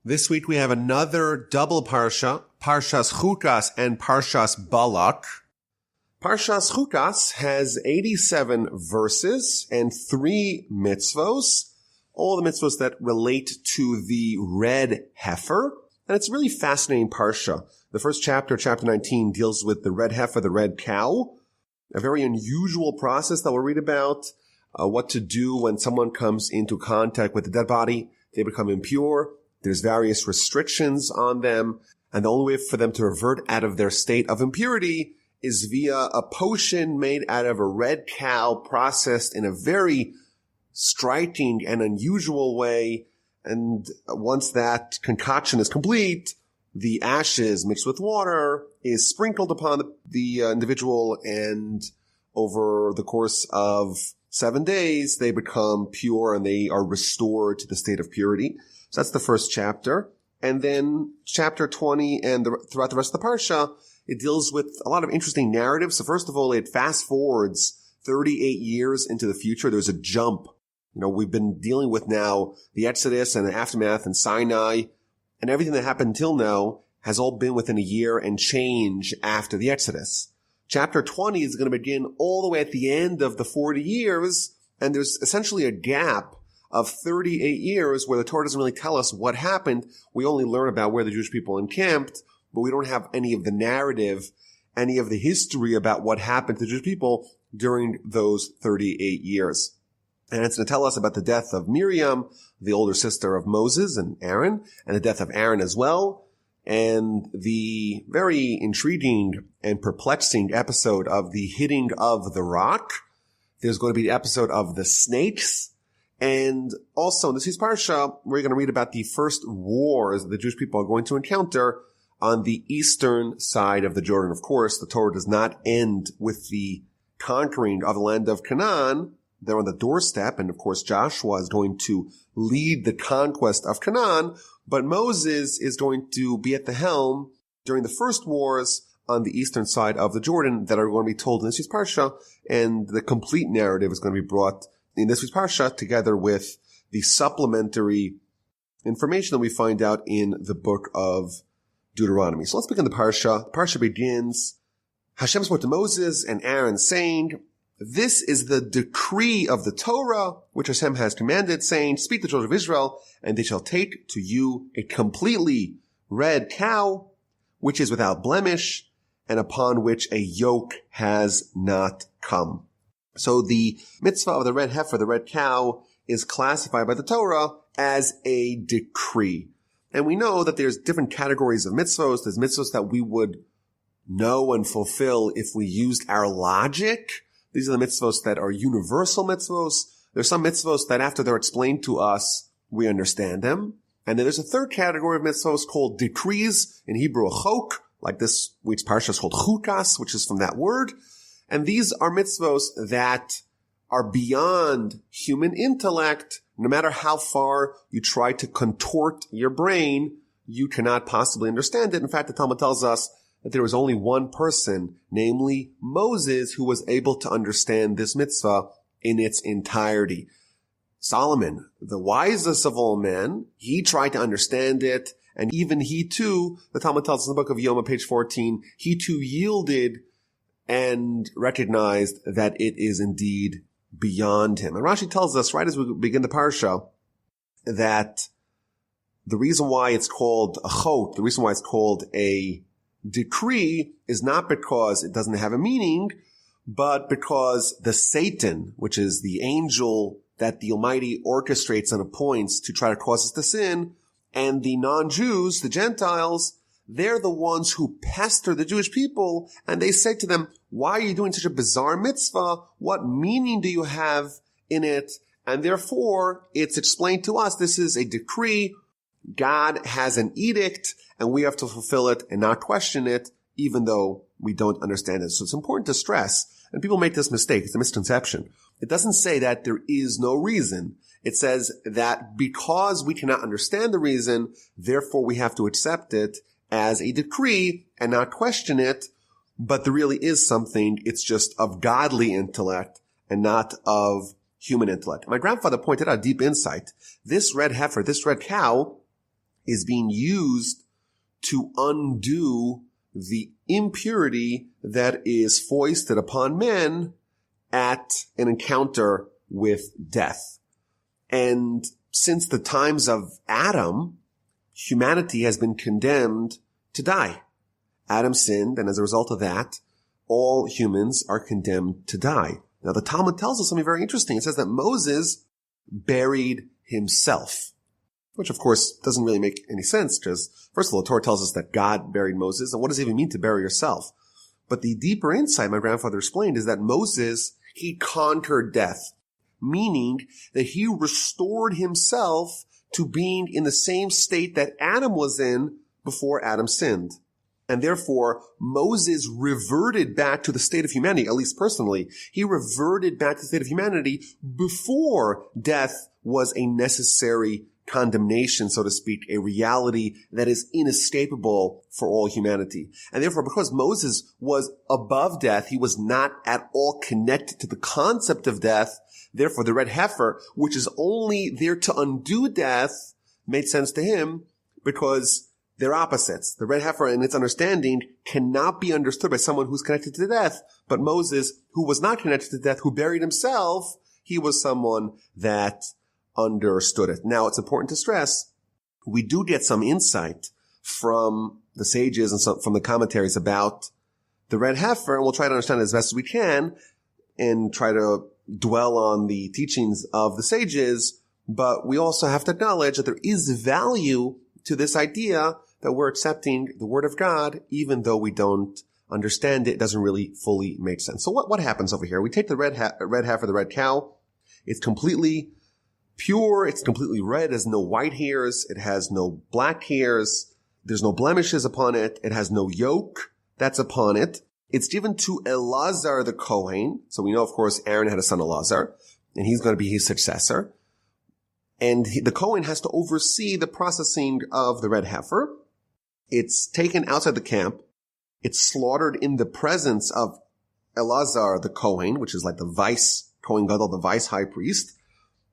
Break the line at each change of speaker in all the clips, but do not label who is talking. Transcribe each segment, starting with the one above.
This week we have another double parsha, Parshas Chukas and Parshas Balak. Parshas Chukas has 87 verses and 3 mitzvos, all the mitzvos that relate to the Red Heifer. And it's a really fascinating parsha. The first chapter, chapter 19, deals with the Red Heifer, the red cow, a very unusual process that we'll read about, what to do when someone comes into contact with the dead body. They become impure. There's various restrictions on them, and the only way for them to revert out of their state of impurity is via a potion made out of a red cow processed in a very striking and unusual way. And once that concoction is complete, the ashes mixed with water is sprinkled upon the individual, and over the course of 7 days, they become pure and they are restored to the state of purity. So that's the first chapter. And then chapter 20 and throughout the rest of the parsha, it deals with a lot of interesting narratives. So first of all, it fast forwards 38 years into the future. There's a jump. We've been dealing with now the Exodus and the aftermath and Sinai, and everything that happened until now has all been within a year and change after the Exodus. Chapter 20 is going to begin all the way at the end of the 40 years, and there's essentially a gap of 38 years where the Torah doesn't really tell us what happened. We only learn about where the Jewish people encamped, but we don't have any of the narrative, any of the history about what happened to the Jewish people during those 38 years. And it's going to tell us about the death of Miriam, the older sister of Moses and Aaron, and the death of Aaron as well, and the very intriguing and perplexing episode of the hitting of the rock. There's going to be the episode of the snakes. And also in this week's parsha, we're going to read about the first wars the Jewish people are going to encounter on the eastern side of the Jordan. Of course, the Torah does not end with the conquering of the land of Canaan. They're on the doorstep, and of course Joshua is going to lead the conquest of Canaan, but Moses is going to be at the helm during the first wars on the eastern side of the Jordan that are going to be told in this week's parsha, and the complete narrative is going to be brought in this week's parsha together with the supplementary information that we find out in the book of Deuteronomy. So let's begin the parsha. The parsha begins, Hashem spoke to Moses and Aaron saying, "This is the decree of the Torah, which Hashem has commanded, saying, speak to the children of Israel, and they shall take to you a completely red cow, which is without blemish, and upon which a yoke has not come." So the mitzvah of the red heifer, the red cow, is classified by the Torah as a decree. And we know that there's different categories of mitzvahs. There's mitzvahs that we would know and fulfill if we used our logic. These are the mitzvahs that are universal mitzvahs. There's some mitzvahs that after they're explained to us, we understand them. And then there's a third category of mitzvahs called decrees, in Hebrew a chok, like this week's parsha is called Chukas, which is from that word. And these are mitzvahs that are beyond human intellect. No matter how far you try to contort your brain, you cannot possibly understand it. In fact, the Talmud tells us that there was only one person, namely Moses, who was able to understand this mitzvah in its entirety. Solomon, the wisest of all men, he tried to understand it, and even he too, the Talmud tells us in the book of Yoma, page 14, he too yielded and recognized that it is indeed beyond him. And Rashi tells us right as we begin the parsha that the reason why it's called a chok, the reason why it's called a decree, is not because it doesn't have a meaning, but because the Satan, which is the angel that the Almighty orchestrates and appoints to try to cause us to sin, and the non-Jews, the Gentiles, they're the ones who pester the Jewish people, and they say to them, why are you doing such a bizarre mitzvah? What meaning do you have in it? And therefore, it's explained to us, this is a decree. God has an edict, and we have to fulfill it and not question it, even though we don't understand it. So it's important to stress, and people make this mistake, it's a misconception. It doesn't say that there is no reason. It says that because we cannot understand the reason, therefore we have to accept it as a decree and not question it, but there really is something, it's just of godly intellect and not of human intellect. My grandfather pointed out a deep insight. This red heifer, this red cow, is being used to undo the impurity that is foisted upon men at an encounter with death. And since the times of Adam, humanity has been condemned to die. Adam sinned, and as a result of that, all humans are condemned to die. Now, the Talmud tells us something very interesting. It says that Moses buried himself, which of course doesn't really make any sense, because first of all, the Torah tells us that God buried Moses, and what does it even mean to bury yourself? But the deeper insight my grandfather explained is that Moses, he conquered death, meaning that he restored himself to being in the same state that Adam was in before Adam sinned. And therefore, Moses reverted back to the state of humanity, at least personally. He reverted back to the state of humanity before death was a necessary condemnation, so to speak, a reality that is inescapable for all humanity. And therefore, because Moses was above death, he was not at all connected to the concept of death. Therefore, the red heifer, which is only there to undo death, made sense to him because they're opposites. The red heifer in its understanding cannot be understood by someone who's connected to death. But Moses, who was not connected to death, who buried himself, he was someone that understood it. Now, it's important to stress, we do get some insight from the sages and from the commentaries about the red heifer, and we'll try to understand it as best as we can and try to dwell on the teachings of the sages. But we also have to acknowledge that there is value to this idea that we're accepting the word of God, even though we don't understand it. It doesn't really fully make sense. So what happens over here? We take the red heifer, the red cow. It's completely pure. It's completely red. It has no white hairs. It has no black hairs. There's no blemishes upon it. It has no yoke that's upon it. It's given to Elazar the Kohen. So we know, of course, Aaron had a son Elazar, and he's going to be his successor. And the Kohen has to oversee the processing of the red heifer. It's taken outside the camp. It's slaughtered in the presence of Elazar the Kohen, which is like the vice Kohen Gadol, the vice high priest.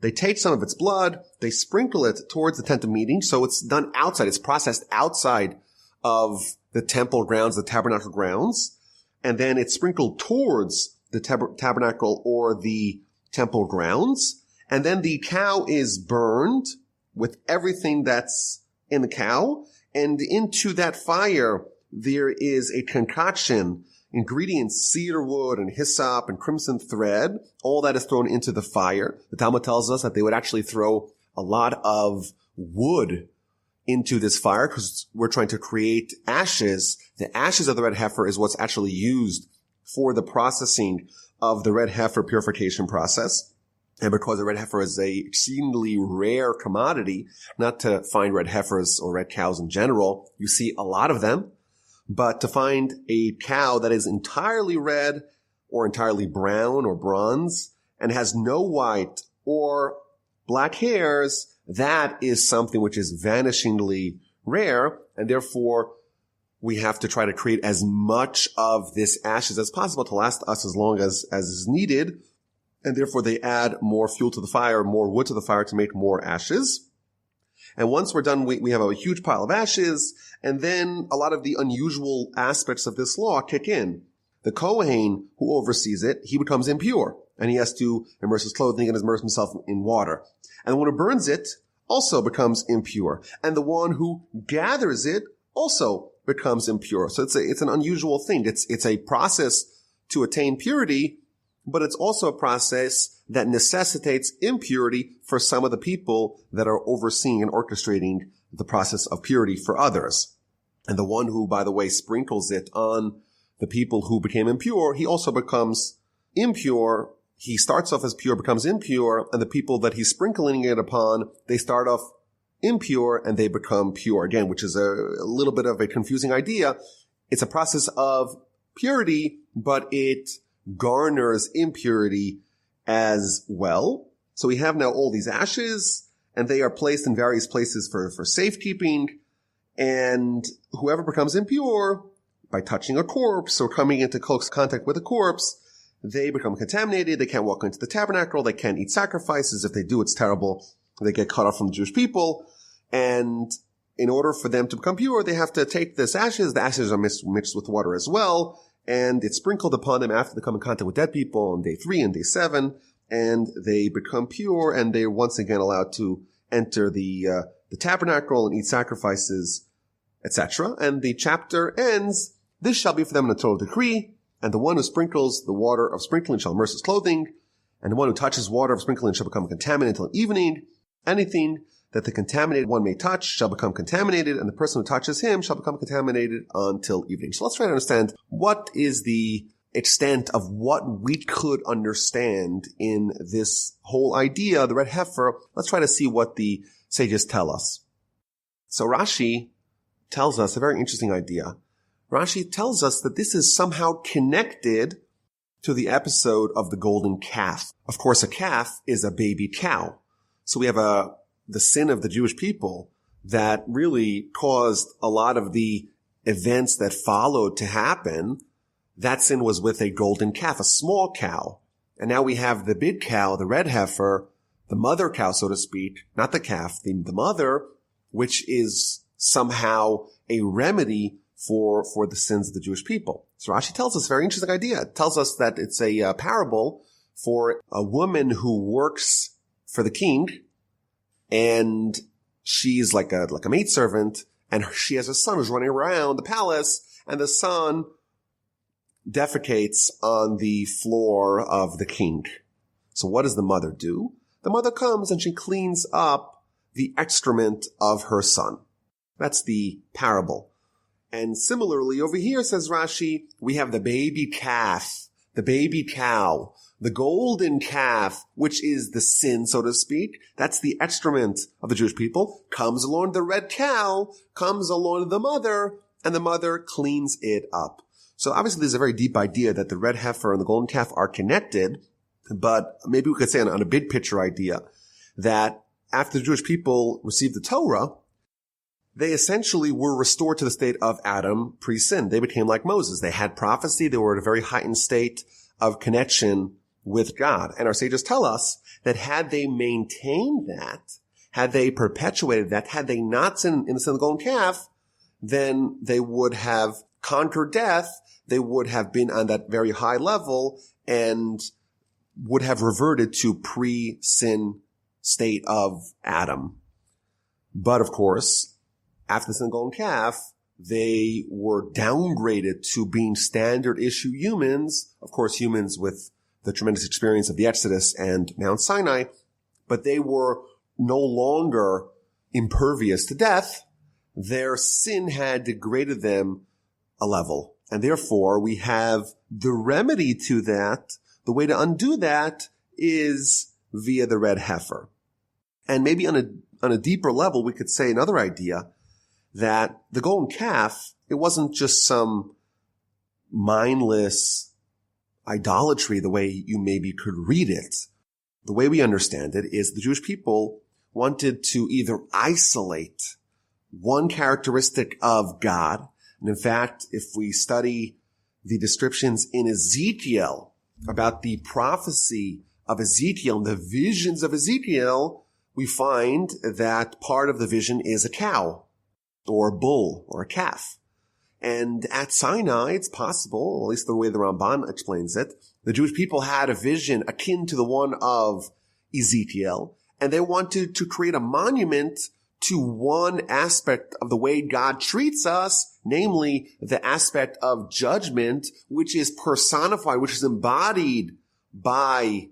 They take some of its blood. They sprinkle it towards the tent of meeting. So it's done outside. It's processed outside of the temple grounds, the tabernacle grounds. And then it's sprinkled towards the tabernacle or the temple grounds. And then the cow is burned with everything that's in the cow. And into that fire, there is a concoction, ingredients, cedar wood and hyssop and crimson thread. All that is thrown into the fire. The Talmud tells us that they would actually throw a lot of wood into this fire because we're trying to create ashes. The ashes of the red heifer is what's actually used for the processing of the red heifer purification process. And because the red heifer is a exceedingly rare commodity, not to find red heifers or red cows in general, you see a lot of them, but to find a cow that is entirely red or entirely brown or bronze and has no white or black hairs, that is something which is vanishingly rare, and therefore we have to try to create as much of this ashes as possible to last us as long as is needed. And therefore they add more fuel to the fire, more wood to the fire to make more ashes. And once we're done, we have a huge pile of ashes, and then a lot of the unusual aspects of this law kick in. The Kohen who oversees it, he becomes impure, and he has to immerse his clothing and immerse himself in water. And the one who burns it also becomes impure. And the one who gathers it also becomes impure. So it's an unusual thing. It's a process to attain purity, but it's also a process that necessitates impurity for some of the people that are overseeing and orchestrating the process of purity for others. And the one who, by the way, sprinkles it on the people who became impure, he also becomes impure. He starts off as pure, becomes impure, and the people that he's sprinkling it upon, they start off impure and they become pure again, which is a little bit of a confusing idea. It's a process of purity, but it garners impurity as well. So we have now all these ashes, and they are placed in various places for safekeeping. And whoever becomes impure by touching a corpse or coming into close contact with a corpse, they become contaminated. They can't walk into the tabernacle. They can't eat sacrifices. If they do, it's terrible. They get cut off from the Jewish people. And in order for them to become pure, they have to take this ashes. The ashes are mixed with water as well, and it's sprinkled upon them after they come in contact with dead people on day 3 and day 7, and they become pure, and they're once again allowed to enter the tabernacle and eat sacrifices, etc. And the chapter ends, "This shall be for them an eternal decree, and the one who sprinkles the water of sprinkling shall immerse his clothing, and the one who touches water of sprinkling shall become contaminated until evening. Anything that the contaminated one may touch shall become contaminated, and the person who touches him shall become contaminated until evening." So let's try to understand what is the extent of what we could understand in this whole idea, the red heifer. Let's try to see what the sages tell us. So Rashi tells us a very interesting idea. Rashi tells us that this is somehow connected to the episode of the golden calf. Of course, a calf is a baby cow. So we have the sin of the Jewish people that really caused a lot of the events that followed to happen. That sin was with a golden calf, a small cow. And now we have the big cow, the red heifer, the mother cow, so to speak, not the calf, the mother, which is somehow a remedy for the sins of the Jewish people. So Rashi tells us a very interesting idea. It tells us that it's a parable for a woman who works for the king, and she's like a maidservant, and she has a son who's running around the palace, and the son defecates on the floor of the king. So what does the mother do? The mother comes and she cleans up the excrement of her son. That's the parable. And similarly over here, says Rashi, we have the baby calf, the baby cow, the golden calf, which is the sin, so to speak. That's the excrement of the Jewish people. Comes along the red cow, comes along the mother, and the mother cleans it up. So obviously there's a very deep idea that the red heifer and the golden calf are connected, but maybe we could say on a big picture idea that after the Jewish people received the Torah, they essentially were restored to the state of Adam pre-sin. They became like Moses. They had prophecy. They were at a very heightened state of connection with God. And our sages tell us that had they maintained that, had they perpetuated that, had they not sinned in the sin of the golden calf, then they would have conquered death. They would have been on that very high level and would have reverted to pre-sin state of Adam. But of course, after the sin of the golden calf, they were downgraded to being standard issue humans. Of course, humans with the tremendous experience of the Exodus and Mount Sinai, but they were no longer impervious to death. Their sin had degraded them a level. And therefore, we have the remedy to that. The way to undo that is via the red heifer. And maybe on a deeper level, we could say another idea that the golden calf, it wasn't just some mindless idolatry the way you maybe could read it. The way we understand it is the Jewish people wanted to either isolate one characteristic of God. And in fact, if we study the descriptions in Ezekiel about the prophecy of Ezekiel and the visions of Ezekiel, we find that part of the vision is a cow or a bull or a calf. And at Sinai, it's possible, at least the way the Ramban explains it, the Jewish people had a vision akin to the one of Ezekiel, and they wanted to create a monument to one aspect of the way God treats us, namely the aspect of judgment, which is personified, which is embodied by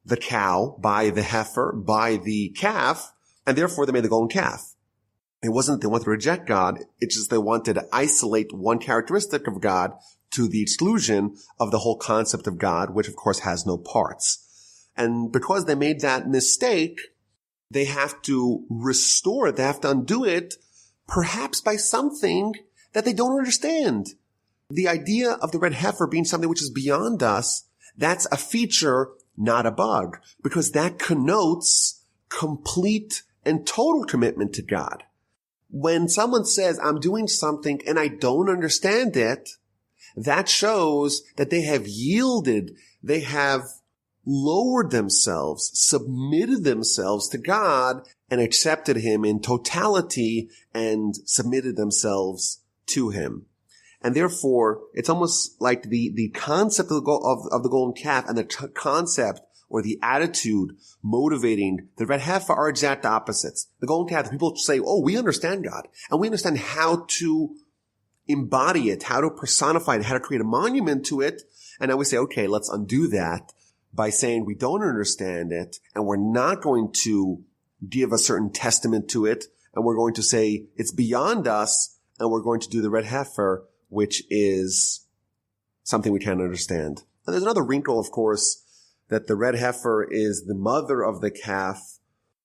the cow, by the heifer, by the calf, and therefore they made the golden calf. It wasn't that they wanted to reject God, it's just they wanted to isolate one characteristic of God to the exclusion of the whole concept of God, which of course has no parts. And because they made that mistake, they have to restore it, they have to undo it, perhaps by something that they don't understand. The idea of the red heifer being something which is beyond us, that's a feature, not a bug, because that connotes complete and total commitment to God. When someone says, I'm doing something and I don't understand it, that shows that they have yielded, they have lowered themselves, submitted themselves to God, and accepted him in totality and submitted themselves to him. And therefore, it's almost like the concept of the golden calf and the concept or the attitude motivating the red heifer are exact opposites. The golden calf, people say, oh, we understand God, and we understand how to embody it, how to personify it, how to create a monument to it. And now we say, okay, let's undo that by saying we don't understand it, and we're not going to give a certain testament to it, and we're going to say it's beyond us, and we're going to do the red heifer, which is something we can't understand. And there's another wrinkle, of course, that the red heifer is the mother of the calf,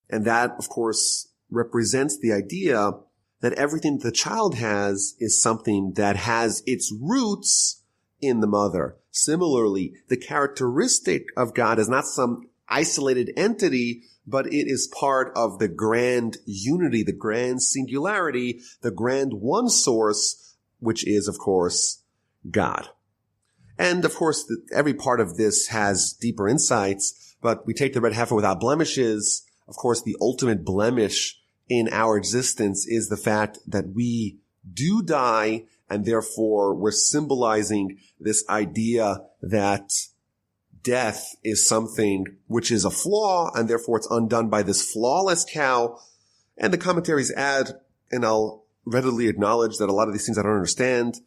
and that, of course, represents the idea that everything the child has is something that has its roots in the mother. Similarly, the characteristic of God is not some isolated entity, but it is part of the grand unity, the grand singularity, the grand one source, which is, of course, God. And, of course, every part of this has deeper insights, but we take the red heifer without blemishes. Of course, the ultimate blemish in our existence is the fact that we do die, and therefore we're symbolizing this idea that death is something which is a flaw, and therefore it's undone by this flawless cow. And the commentaries add, and I'll readily acknowledge that a lot of these things I don't understand,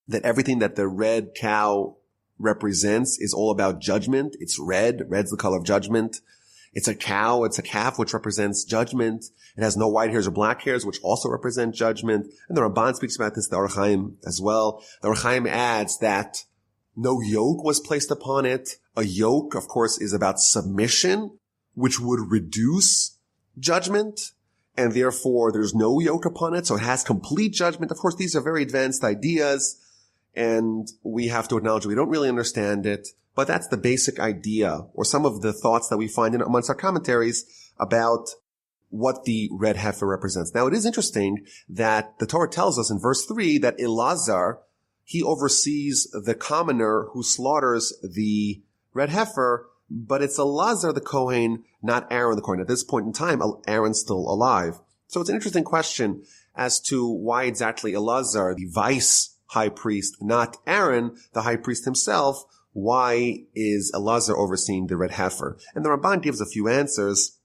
that everything that the red cow represents is all about judgment. It's red. Red's the color of judgment. It's a cow. It's a calf, which represents judgment. It has no white hairs or black hairs, which also represent judgment. And the Ramban speaks about this, the Or Chaim as well. The Or Chaim adds that no yoke was placed upon it. A yoke, of course, is about submission, which would reduce judgment. And therefore, there's no yoke upon it. So it has complete judgment. Of course, these are very advanced ideas, and we have to acknowledge we don't really understand it. But that's the basic idea, or some of the thoughts that we find in amongst our commentaries about what the red heifer represents. Now, it is interesting that the Torah tells us in verse 3 that Elazar, he oversees the commoner who slaughters the red heifer, but it's Elazar the Kohen, not Aaron the Kohen. At this point in time, Aaron's still alive. So it's an interesting question as to why exactly Elazar, the vice high priest, not Aaron, the high priest himself, why is Elazar overseeing the red heifer? And the Ramban gives a few answers.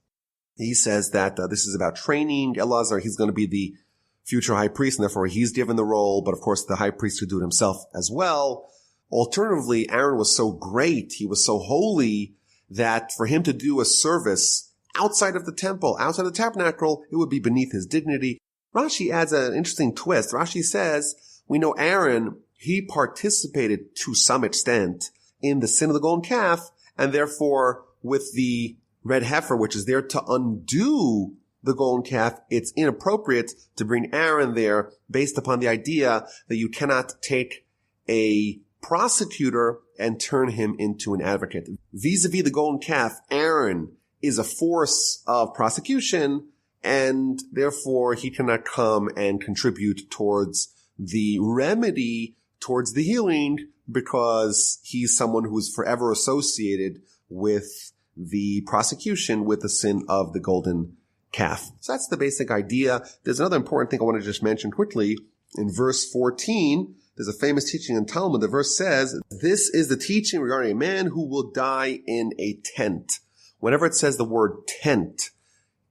He says that this is about training Elazar. He's going to be the future high priest, and therefore he's given the role, but of course the high priest could do it himself as well. Alternatively, Aaron was so great, he was so holy, that for him to do a service outside of the temple, outside of the tabernacle, it would be beneath his dignity. Rashi adds an interesting twist. Rashi says, we know Aaron, he participated to some extent in the sin of the golden calf, and therefore with the red heifer, which is there to undo the golden calf, it's inappropriate to bring Aaron there based upon the idea that you cannot take a prosecutor and turn him into an advocate. Vis-a-vis the golden calf, Aaron is a force of prosecution, and therefore he cannot come and contribute towards the remedy, towards the healing, because he's someone who is forever associated with the prosecution with the sin of the golden calf. So that's the basic idea. There's another important thing I want to just mention quickly. In verse 14, there's a famous teaching in Talmud. The verse says, this is the teaching regarding a man who will die in a tent. Whenever it says the word tent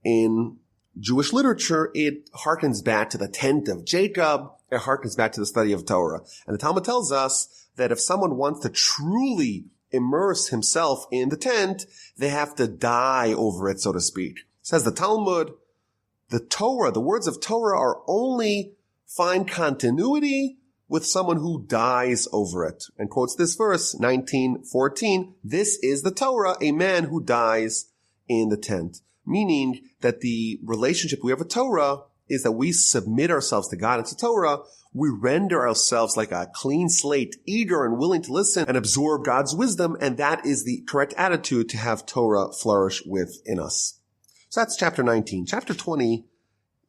in Jewish literature, it harkens back to the tent of Jacob. It harkens back to the study of Torah. And the Talmud tells us that if someone wants to truly immerse himself in the tent, they have to die over it, so to speak. Says the Talmud, the Torah, the words of Torah are only find continuity with someone who dies over it. And quotes this verse, 19:14, this is the Torah, a man who dies in the tent. Meaning that the relationship we have with Torah is that we submit ourselves to God and to Torah. We render ourselves like a clean slate, eager and willing to listen and absorb God's wisdom. And that is the correct attitude to have Torah flourish within us. So that's chapter 19. Chapter 20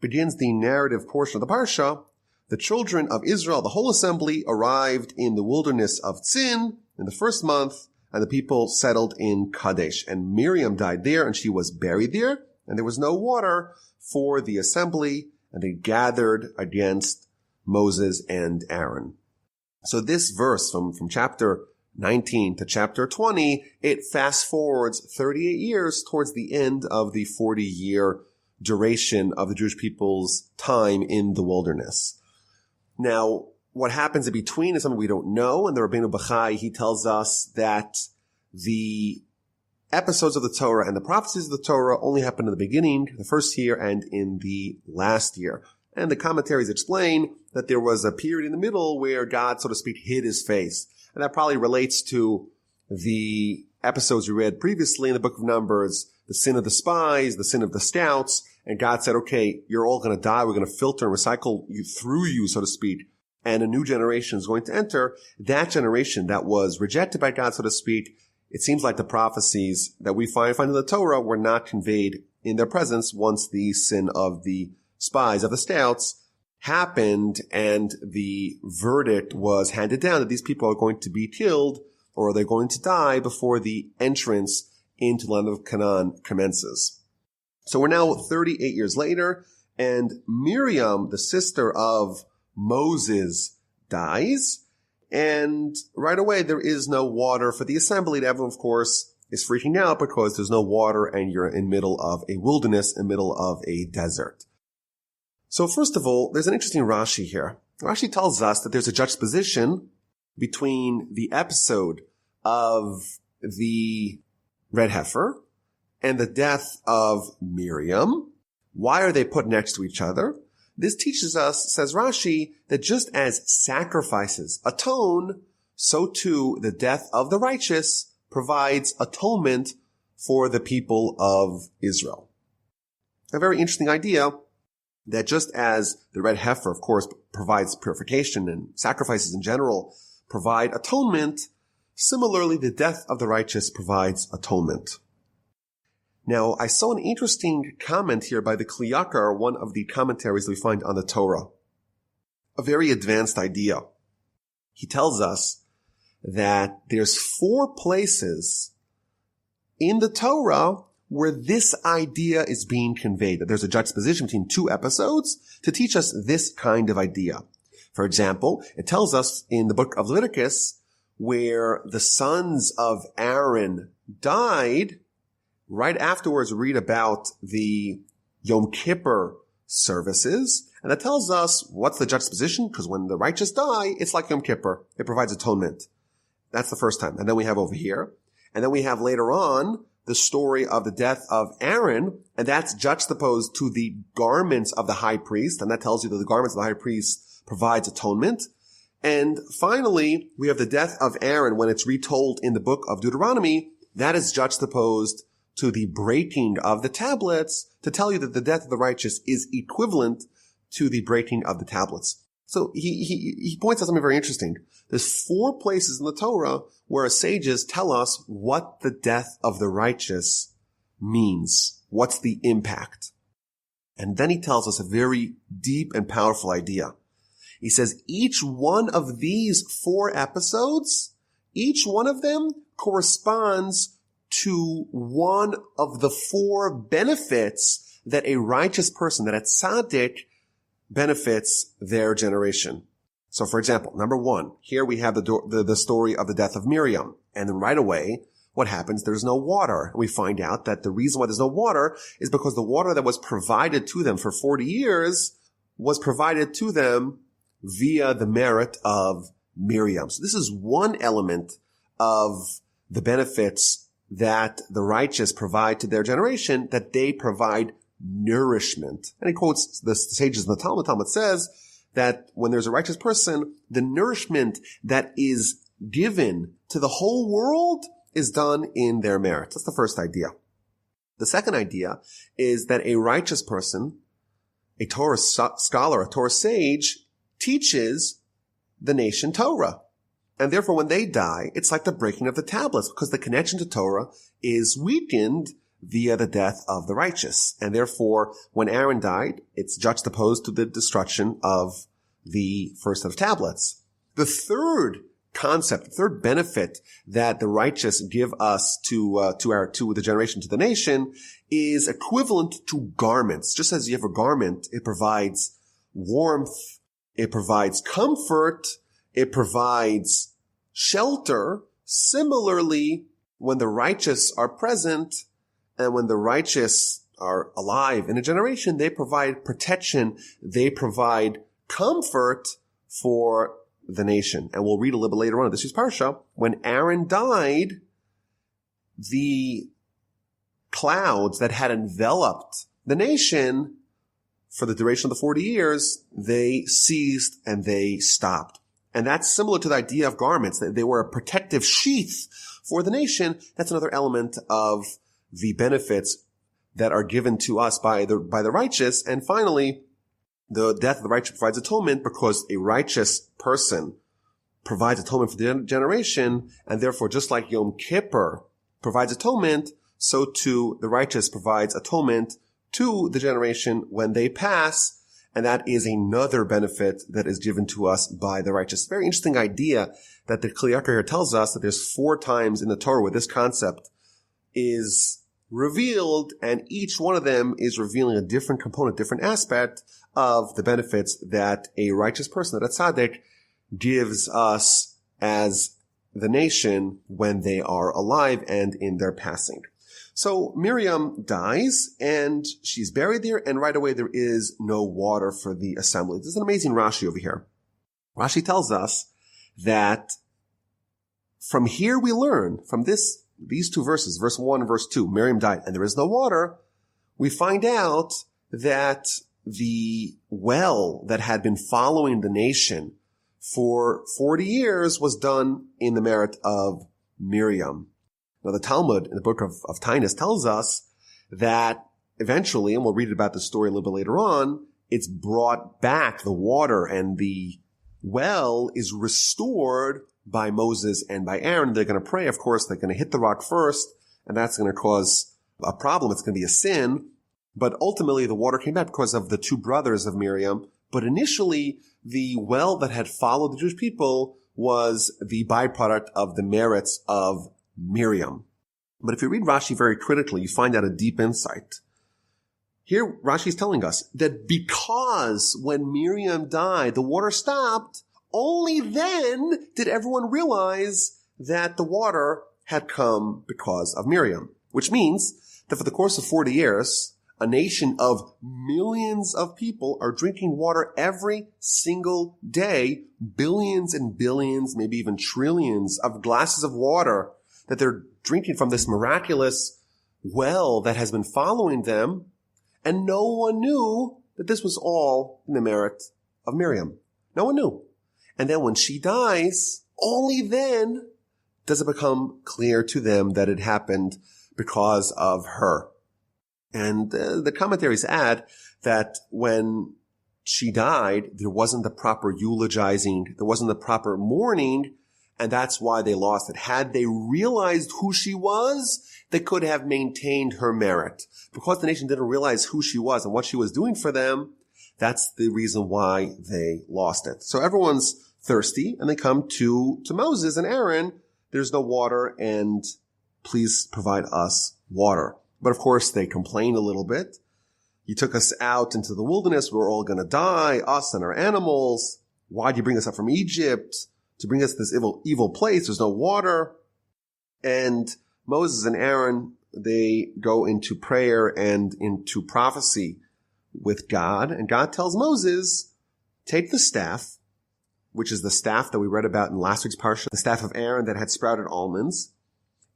begins the narrative portion of the Parsha. The children of Israel, the whole assembly, arrived in the wilderness of Tzin in the first month and the people settled in Kadesh. And Miriam died there, and she was buried there, and there was no water for the assembly, and they gathered against Moses and Aaron. So this verse from chapter 19 to chapter 20, it fast forwards 38 years towards the end of the 40-year duration of the Jewish people's time in the wilderness. Now, what happens in between is something we don't know, and the Rabbeinu Bachai, he tells us that the episodes of the Torah and the prophecies of the Torah only happen in the beginning, the first year, and in the last year. And the commentaries explain that there was a period in the middle where God, so to speak, hid his face. And that probably relates to the episodes we read previously in the book of Numbers, the sin of the spies, the sin of the scouts. And God said, okay, you're all going to die. We're going to filter and recycle you through you, so to speak. And a new generation is going to enter. That generation that was rejected by God, so to speak, it seems like the prophecies that we find in the Torah were not conveyed in their presence once the sin of the spies, of the scouts, happened and the verdict was handed down that these people are going to be killed or they're going to die before the entrance into the land of Canaan commences. So we're now 38 years later, and Miriam, the sister of Moses, dies, and right away there is no water for the assembly. And everyone, of course, is freaking out because there's no water and you're in the middle of a wilderness, in the middle of a desert. So first of all, there's an interesting Rashi here. Rashi tells us that there's a juxtaposition between the episode of the Red Heifer and the death of Miriam. Why are they put next to each other? This teaches us, says Rashi, that just as sacrifices atone, so too the death of the righteous provides atonement for the people of Israel. A very interesting idea, that just as the red heifer, of course, provides purification and sacrifices in general provide atonement, similarly, the death of the righteous provides atonement. Now, I saw an interesting comment here by the Kli Yakar, one of the commentaries that we find on the Torah. A very advanced idea. He tells us that there's 4 places in the Torah where this idea is being conveyed, that there's a juxtaposition between 2 episodes to teach us this kind of idea. For example, it tells us in the book of Leviticus, where the sons of Aaron died, right afterwards we read about the Yom Kippur services, and that tells us what's the juxtaposition, because when the righteous die, it's like Yom Kippur. It provides atonement. That's the first time. And then we have over here, and then we have later on the story of the death of Aaron, and that's juxtaposed to the garments of the high priest, and that tells you that the garments of the high priest provides atonement. And finally, we have the death of Aaron when it's retold in the book of Deuteronomy. That is juxtaposed to the breaking of the tablets to tell you that the death of the righteous is equivalent to the breaking of the tablets. So he points out something very interesting. There's 4 places in the Torah where sages tell us what the death of the righteous means. What's the impact? And then he tells us a very deep and powerful idea. He says each one of these 4 episodes, each one of them corresponds to one of the 4 benefits that a righteous person, that a tzaddik, benefits their generation. So for example, number 1, here we have the story of the death of Miriam. And then right away, what happens? There's no water. And we find out that the reason why there's no water is because the water that was provided to them for 40 years was provided to them via the merit of Miriam. So this is one element of the benefits that the righteous provide to their generation, that they provide nourishment. And he quotes the sages in the Talmud. Talmud says that when there's a righteous person, the nourishment that is given to the whole world is done in their merit. That's the first idea. The second idea is that a righteous person, a Torah scholar, a Torah sage, teaches the nation Torah. And therefore, when they die, it's like the breaking of the tablets, because the connection to Torah is weakened via the death of the righteous. And therefore, when Aaron died, it's juxtaposed to the destruction of the first set of tablets. The third concept, the third benefit that the righteous give us to the generation, to the nation, is equivalent to garments. Just as you have a garment, it provides warmth, it provides comfort, it provides shelter. Similarly, when the righteous are present and when the righteous are alive in a generation, they provide protection, they provide comfort for the nation. And we'll read a little bit later on in this week's parsha. When Aaron died, the clouds that had enveloped the nation for the duration of the 40 years, they ceased and they stopped. And that's similar to the idea of garments, that they were a protective sheath for the nation. That's another element of the benefits that are given to us by the righteous. And finally, the death of the righteous provides atonement, because a righteous person provides atonement for the generation, and therefore, just like Yom Kippur provides atonement, so too the righteous provides atonement to the generation when they pass, and that is another benefit that is given to us by the righteous. Very interesting idea that the Kli Yakar here tells us, that there's 4 times in the Torah where this concept is revealed, and each one of them is revealing a different component, different aspect of the benefits that a righteous person, that a tzaddik, gives us as the nation when they are alive and in their passing. So Miriam dies, and she's buried there, and right away there is no water for the assembly. There's an amazing Rashi over here. Rashi tells us that from here we learn, from these 2 verses, verse 1 and verse 2, Miriam died and there is no water, we find out that the well that had been following the nation for 40 years was done in the merit of Miriam. Now the Talmud in the book of Tainus tells us that eventually, and we'll read about the story a little bit later on, it's brought back, the water, and the well is restored by Moses and by Aaron. They're going to pray, of course, they're going to hit the rock first, and that's going to cause a problem. It's going to be a sin. But ultimately, the water came back because of the 2 brothers of Miriam. But initially, the well that had followed the Jewish people was the byproduct of the merits of Miriam. But if you read Rashi very critically, you find out a deep insight. Here, Rashi is telling us that because when Miriam died, the water stopped, only then did everyone realize that the water had come because of Miriam. Which means that for the course of 40 years, a nation of millions of people are drinking water every single day, billions and billions, maybe even trillions of glasses of water that they're drinking from this miraculous well that has been following them. And no one knew that this was all in the merit of Miriam. No one knew. And then when she dies, only then does it become clear to them that it happened because of her. And the commentaries add that when she died, there wasn't the proper eulogizing, there wasn't the proper mourning, and that's why they lost it. Had they realized who she was, they could have maintained her merit. Because the nation didn't realize who she was and what she was doing for them, that's the reason why they lost it. So everyone's thirsty, and they come to Moses and Aaron. There's no water, and please provide us water. But of course, they complain a little bit. You took us out into the wilderness. We're all going to die, us and our animals. Why'd you bring us up from Egypt to bring us to this evil place? There's no water. And Moses and Aaron, they go into prayer and into prophecy with God. And God tells Moses, take the staff, which is the staff that we read about in last week's parsha, the staff of Aaron that had sprouted almonds,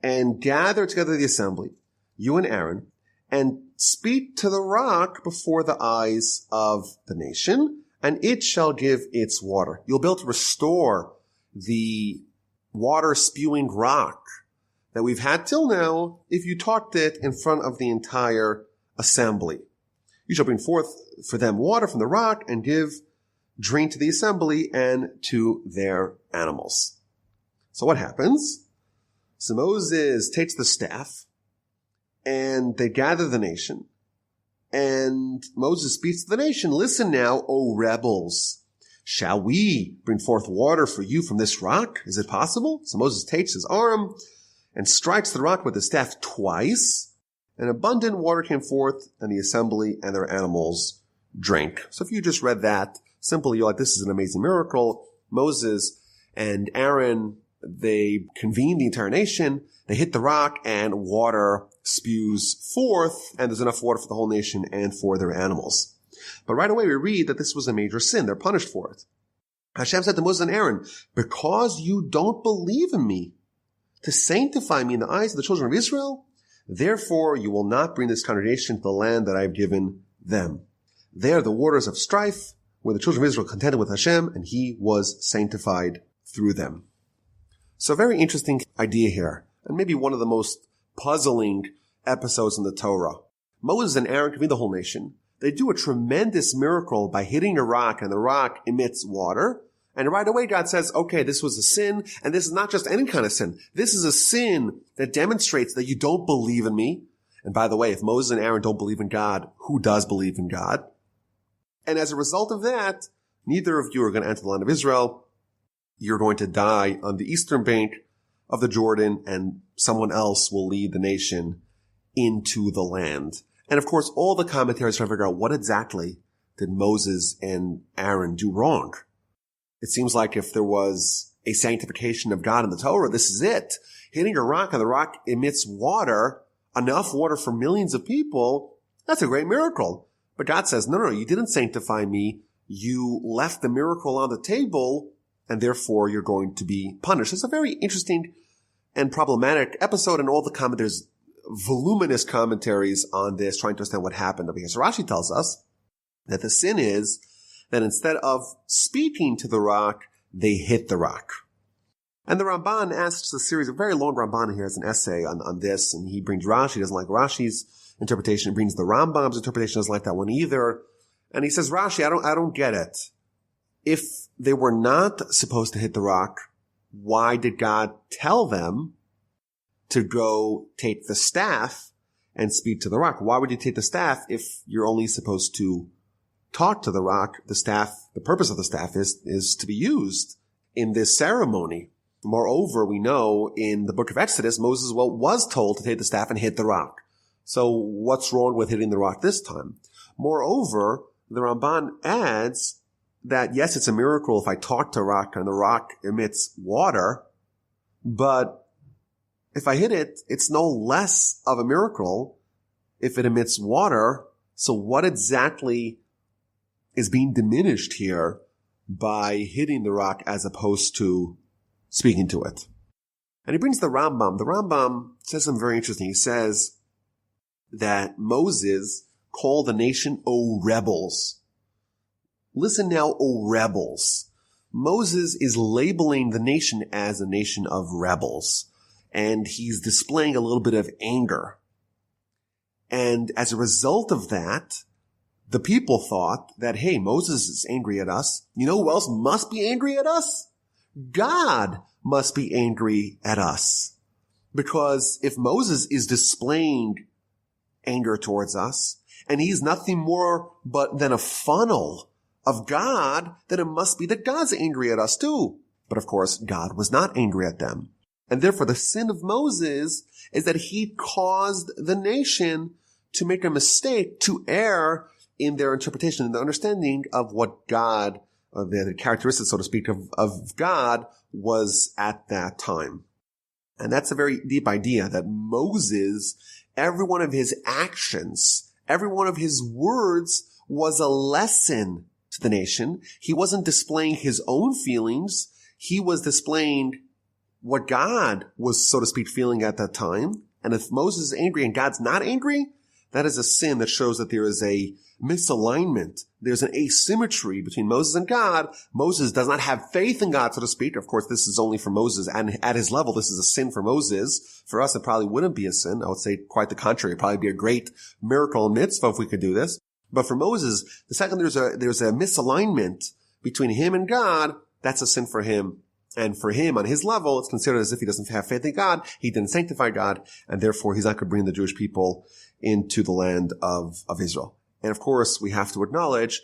and gather together the assembly, you and Aaron, and speak to the rock before the eyes of the nation, and it shall give its water. You'll be able to restore the water-spewing rock that we've had till now if you talked it in front of the entire assembly. You shall bring forth for them water from the rock and give drink to the assembly and to their animals. So what happens? So Moses takes the staff, and they gather the nation. And Moses speaks to the nation, listen now, O rebels. Shall we bring forth water for you from this rock? Is it possible? So Moses takes his arm and strikes the rock with his staff twice, and abundant water came forth, and the assembly and their animals drank. So if you just read that, simply you're like, this is an amazing miracle. Moses and Aaron, they convene the entire nation, they hit the rock, and water spews forth, and there's enough water for the whole nation and for their animals. But right away we read that this was a major sin. They're punished for it. Hashem said to Moses and Aaron, because you don't believe in me to sanctify me in the eyes of the children of Israel, therefore you will not bring this congregation to the land that I have given them. There the waters of strife, where the children of Israel contended with Hashem, and he was sanctified through them. So a very interesting idea here, and maybe one of the most puzzling episodes in the Torah. Moses and Aaron convene the whole nation. They do a tremendous miracle by hitting a rock, and the rock emits water. And right away God says, okay, this was a sin, and this is not just any kind of sin. This is a sin that demonstrates that you don't believe in me. And by the way, if Moses and Aaron don't believe in God, who does believe in God? And as a result of that, neither of you are going to enter the land of Israel. You're going to die on the eastern bank of the Jordan, and someone else will lead the nation into the land. And of course, all the commentaries try to figure out what exactly did Moses and Aaron do wrong. It seems like if there was a sanctification of God in the Torah, this is it. Hitting a rock and the rock emits water, enough water for millions of people, that's a great miracle. But God says, no, you didn't sanctify me. You left the miracle on the table, and therefore you're going to be punished. It's a very interesting and problematic episode, and all the commentators voluminous commentaries on this, trying to understand what happened over here. So Rashi tells us that the sin is that instead of speaking to the rock, they hit the rock. And the Ramban asks a series, a very long Ramban here has an essay on this, and he brings Rashi. He doesn't like Rashi's interpretation. He brings the Rambam's interpretation. Doesn't like that one either. And he says, Rashi, I don't get it. If they were not supposed to hit the rock, why did God tell them to go take the staff and speak to the rock? Why would you take the staff if you're only supposed to talk to the rock? The staff, the purpose of the staff is to be used in this ceremony. Moreover, we know in the book of Exodus, Moses was told to take the staff and hit the rock. So what's wrong with hitting the rock this time? Moreover, the Ramban adds that yes, it's a miracle if I talk to a rock and the rock emits water, but if I hit it, it's no less of a miracle if it emits water. So what exactly is being diminished here by hitting the rock as opposed to speaking to it? And he brings the Rambam. The Rambam says something very interesting. He says that Moses called the nation, O rebels. Listen now, O rebels. Moses is labeling the nation as a nation of rebels. And he's displaying a little bit of anger. And as a result of that, the people thought that, hey, Moses is angry at us. You know who else must be angry at us? God must be angry at us. Because if Moses is displaying anger towards us, and he's nothing more than a funnel of God, then it must be that God's angry at us too. But of course, God was not angry at them. And therefore, the sin of Moses is that he caused the nation to make a mistake, to err in their interpretation and the understanding of what God, the characteristics, so to speak, of God was at that time. And that's a very deep idea that Moses, every one of his actions, every one of his words was a lesson to the nation. He wasn't displaying his own feelings. He was displaying what God was, so to speak, feeling at that time. And if Moses is angry and God's not angry, that is a sin that shows that there is a misalignment. There's an asymmetry between Moses and God. Moses does not have faith in God, so to speak. Of course, this is only for Moses, and at his level, this is a sin for Moses. For us, it probably wouldn't be a sin. I would say quite the contrary. It'd probably be a great miracle and mitzvah if we could do this. But for Moses, the second there's a misalignment between him and God, that's a sin for him. And for him, on his level, it's considered as if he doesn't have faith in God. He didn't sanctify God, and therefore he's not going to bring the Jewish people into the land of Israel. And of course, we have to acknowledge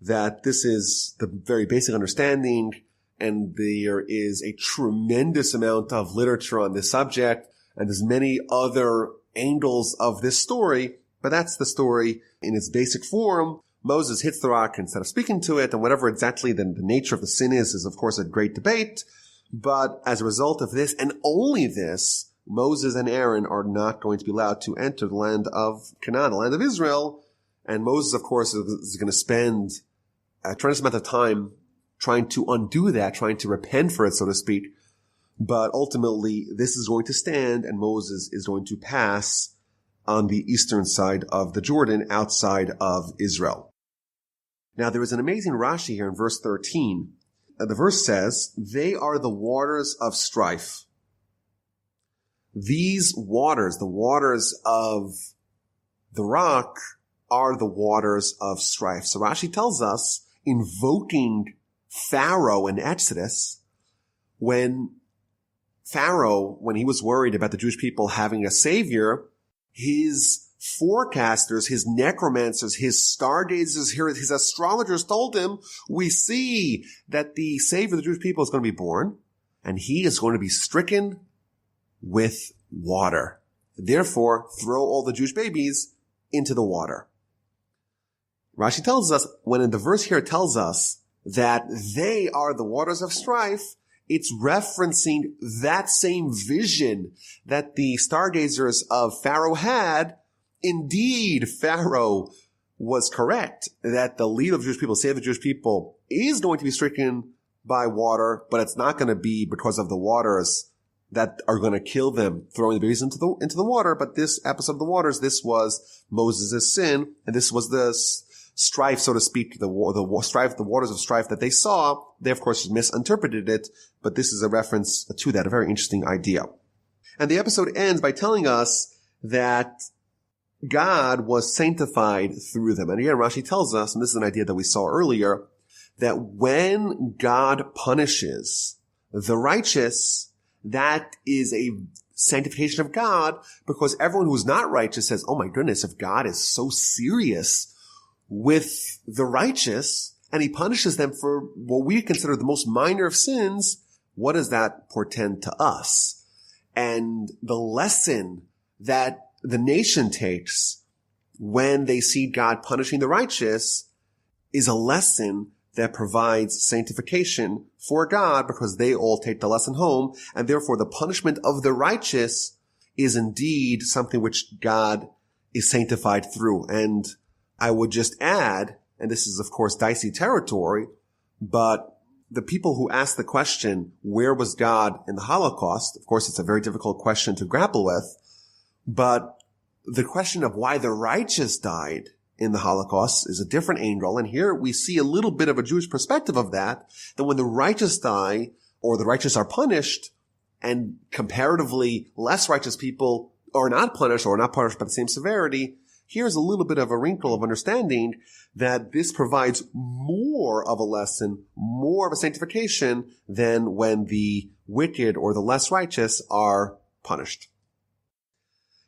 that this is the very basic understanding, and there is a tremendous amount of literature on this subject, and there's many other angles of this story, but that's the story in its basic form. Moses hits the rock instead of speaking to it, and whatever exactly the nature of the sin is of course a great debate. But as a result of this, and only this, Moses and Aaron are not going to be allowed to enter the land of Canaan, the land of Israel. And Moses, of course, is going to spend a tremendous amount of time trying to undo that, trying to repent for it, so to speak. But ultimately, this is going to stand, and Moses is going to pass on the eastern side of the Jordan, outside of Israel. Now, there is an amazing Rashi here in verse 13. The verse says, "They are the waters of strife." These waters, the waters of the rock, are the waters of strife. So Rashi tells us, invoking Pharaoh in Exodus, when Pharaoh, when he was worried about the Jewish people having a savior, his forecasters, his necromancers, his stargazers, his astrologers told him, we see that the savior of the Jewish people is going to be born, and he is going to be stricken with water. Therefore, throw all the Jewish babies into the water. Rashi tells us, when the verse here tells us that they are the waters of strife, it's referencing that same vision that the stargazers of Pharaoh had. Indeed, Pharaoh was correct that the leader of the Jewish people, save the Jewish people, is going to be stricken by water, but it's not going to be because of the waters that are going to kill them, throwing the babies into the water. But this episode of the waters, this was Moses' sin, and this was the strife, so to speak, the waters of strife that they saw. They, of course, misinterpreted it, but this is a reference to that, a very interesting idea. And the episode ends by telling us that God was sanctified through them. And again, Rashi tells us, and this is an idea that we saw earlier, that when God punishes the righteous, that is a sanctification of God, because everyone who's not righteous says, oh my goodness, if God is so serious with the righteous and he punishes them for what we consider the most minor of sins, what does that portend to us? And the lesson that the nation takes when they see God punishing the righteous is a lesson that provides sanctification for God, because they all take the lesson home, and therefore the punishment of the righteous is indeed something which God is sanctified through. And I would just add, and this is of course dicey territory, but the people who ask the question, where was God in the Holocaust? Of course, it's a very difficult question to grapple with, but the question of why the righteous died in the Holocaust is a different angle. And here we see a little bit of a Jewish perspective of that when the righteous die or the righteous are punished and comparatively less righteous people are not punished or not punished by the same severity, here's a little bit of a wrinkle of understanding that this provides more of a lesson, more of a sanctification than when the wicked or the less righteous are punished.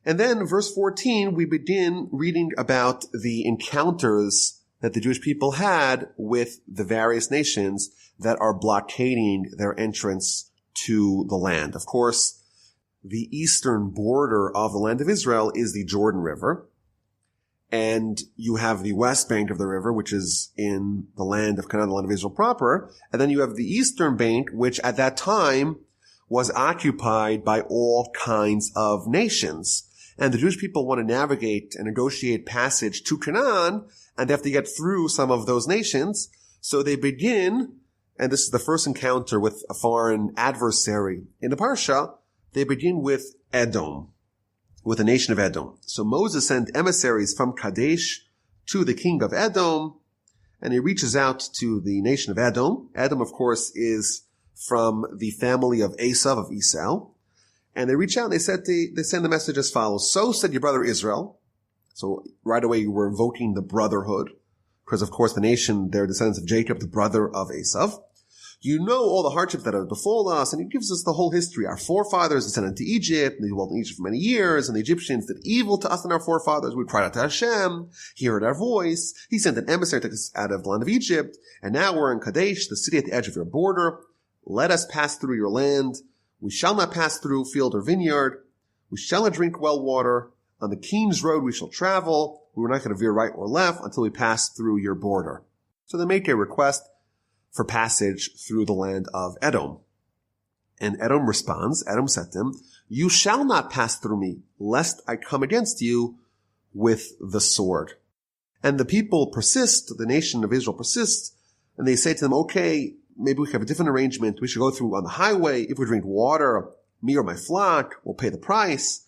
And then verse 14, we begin reading about the encounters that the Jewish people had with the various nations that are blockading their entrance to the land. Of course, the eastern border of the land of Israel is the Jordan River. And you have the west bank of the river, which is in the land of Canaan, the land of Israel proper. And then you have the eastern bank, which at that time was occupied by all kinds of nations. And the Jewish people want to navigate and negotiate passage to Canaan, and they have to get through some of those nations. So they begin, and this is the first encounter with a foreign adversary in the Parsha, they begin with Edom, with the nation of Edom. So Moses sent emissaries from Kadesh to the king of Edom, and he reaches out to the nation of Edom. Edom, of course, is from the family of Esav, of Esau. And they reach out and they send the message as follows. So said your brother Israel. So right away you were invoking the brotherhood, because of course the nation, they're descendants of Jacob, the brother of Esav. You know all the hardships that have befallen us, and he gives us the whole history. Our forefathers descended to Egypt, and they dwelt in Egypt for many years, and the Egyptians did evil to us and our forefathers. We cried out to Hashem. He heard our voice. He sent an emissary to take us out of the land of Egypt, and now we're in Kadesh, the city at the edge of your border. Let us pass through your land. We shall not pass through field or vineyard. We shall not drink well water. On the King's road we shall travel. We were not going to veer right or left until we pass through your border. So they make a request for passage through the land of Edom. And Edom responds, Edom said to him, you shall not pass through me, lest I come against you with the sword. And the people persist, the nation of Israel persists, and they say to them, okay, maybe we can have a different arrangement. We should go through on the highway. If we drink water, me or my flock will pay the price.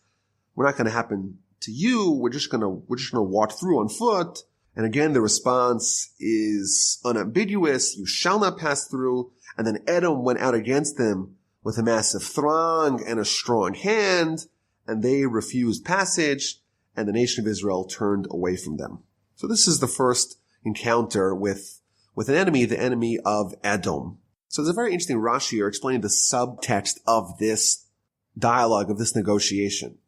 We're not going to happen to you. We're just going to walk through on foot. And again, the response is unambiguous. You shall not pass through. And then Edom went out against them with a massive throng and a strong hand, and they refused passage, and the nation of Israel turned away from them. So this is the first encounter with an enemy, the enemy of Edom. So there's a very interesting Rashi here explaining the subtext of this dialogue, of this negotiation.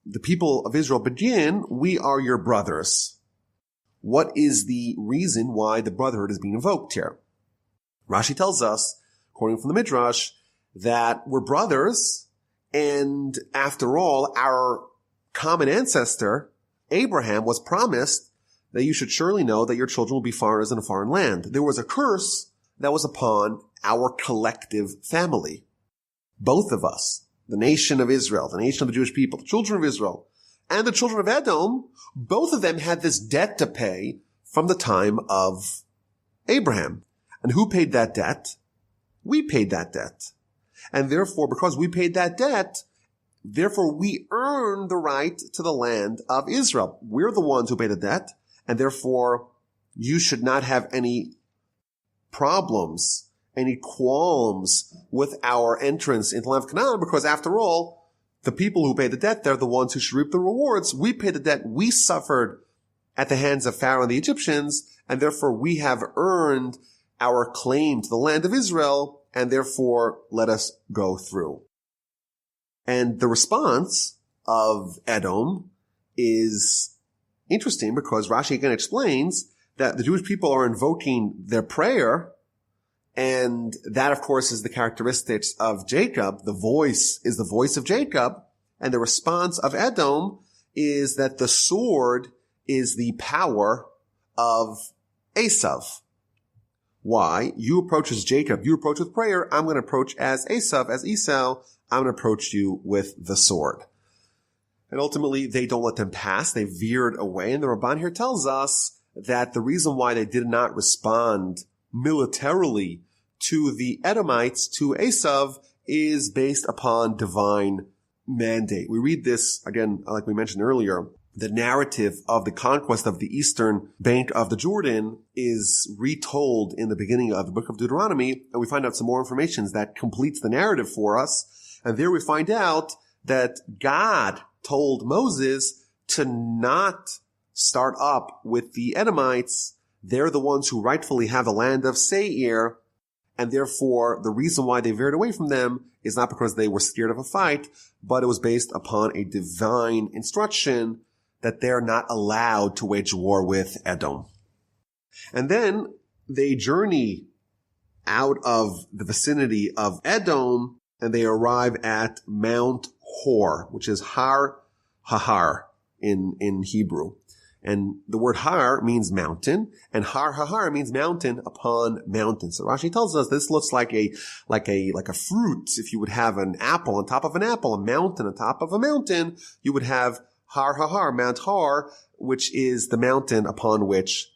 The people of Israel begin, we are your brothers. What is the reason why the brotherhood is being invoked here? Rashi tells us, according from the Midrash, that we're brothers, and after all, our common ancestor, Abraham, was promised that you should surely know that your children will be foreigners in a foreign land. There was a curse that was upon our collective family. Both of us, the nation of Israel, the nation of the Jewish people, the children of Israel, and the children of Edom, both of them had this debt to pay from the time of Abraham. And who paid that debt? We paid that debt. And therefore, because we paid that debt, therefore we earn the right to the land of Israel. We're the ones who paid the debt, and therefore you should not have any problems, any qualms with our entrance into the land of Canaan, because after all, the people who pay the debt, they're the ones who should reap the rewards. We paid the debt we suffered at the hands of Pharaoh and the Egyptians, and therefore we have earned our claim to the land of Israel, and therefore let us go through. And the response of Edom is interesting because Rashi again explains that the Jewish people are invoking their prayer, and that, of course, is the characteristics of Jacob. The voice is the voice of Jacob. And the response of Edom is that the sword is the power of Esav. Why? You approach as Jacob. You approach with prayer. I'm going to approach as Esav, as Esau. I'm going to approach you with the sword. And ultimately, they don't let them pass. They veered away. And the Ramban here tells us that the reason why they did not respond militarily to the Edomites, to Esav, is based upon divine mandate. We read this, again, like we mentioned earlier, the narrative of the conquest of the eastern bank of the Jordan is retold in the beginning of the book of Deuteronomy, and we find out some more information that completes the narrative for us. And there we find out that God told Moses to not start up with the Edomites. They're the ones who rightfully have the land of Seir, and therefore the reason why they veered away from them is not because they were scared of a fight, but it was based upon a divine instruction that they're not allowed to wage war with Edom. And then they journey out of the vicinity of Edom, and they arrive at Mount Hor, which is Har Hahar in Hebrew. And the word Har means mountain, and Har Hahar means mountain upon mountain. So Rashi tells us this looks like a fruit. If you would have an apple on top of an apple, a mountain on top of a mountain, you would have Har Hahar, Mount Har, which is the mountain upon which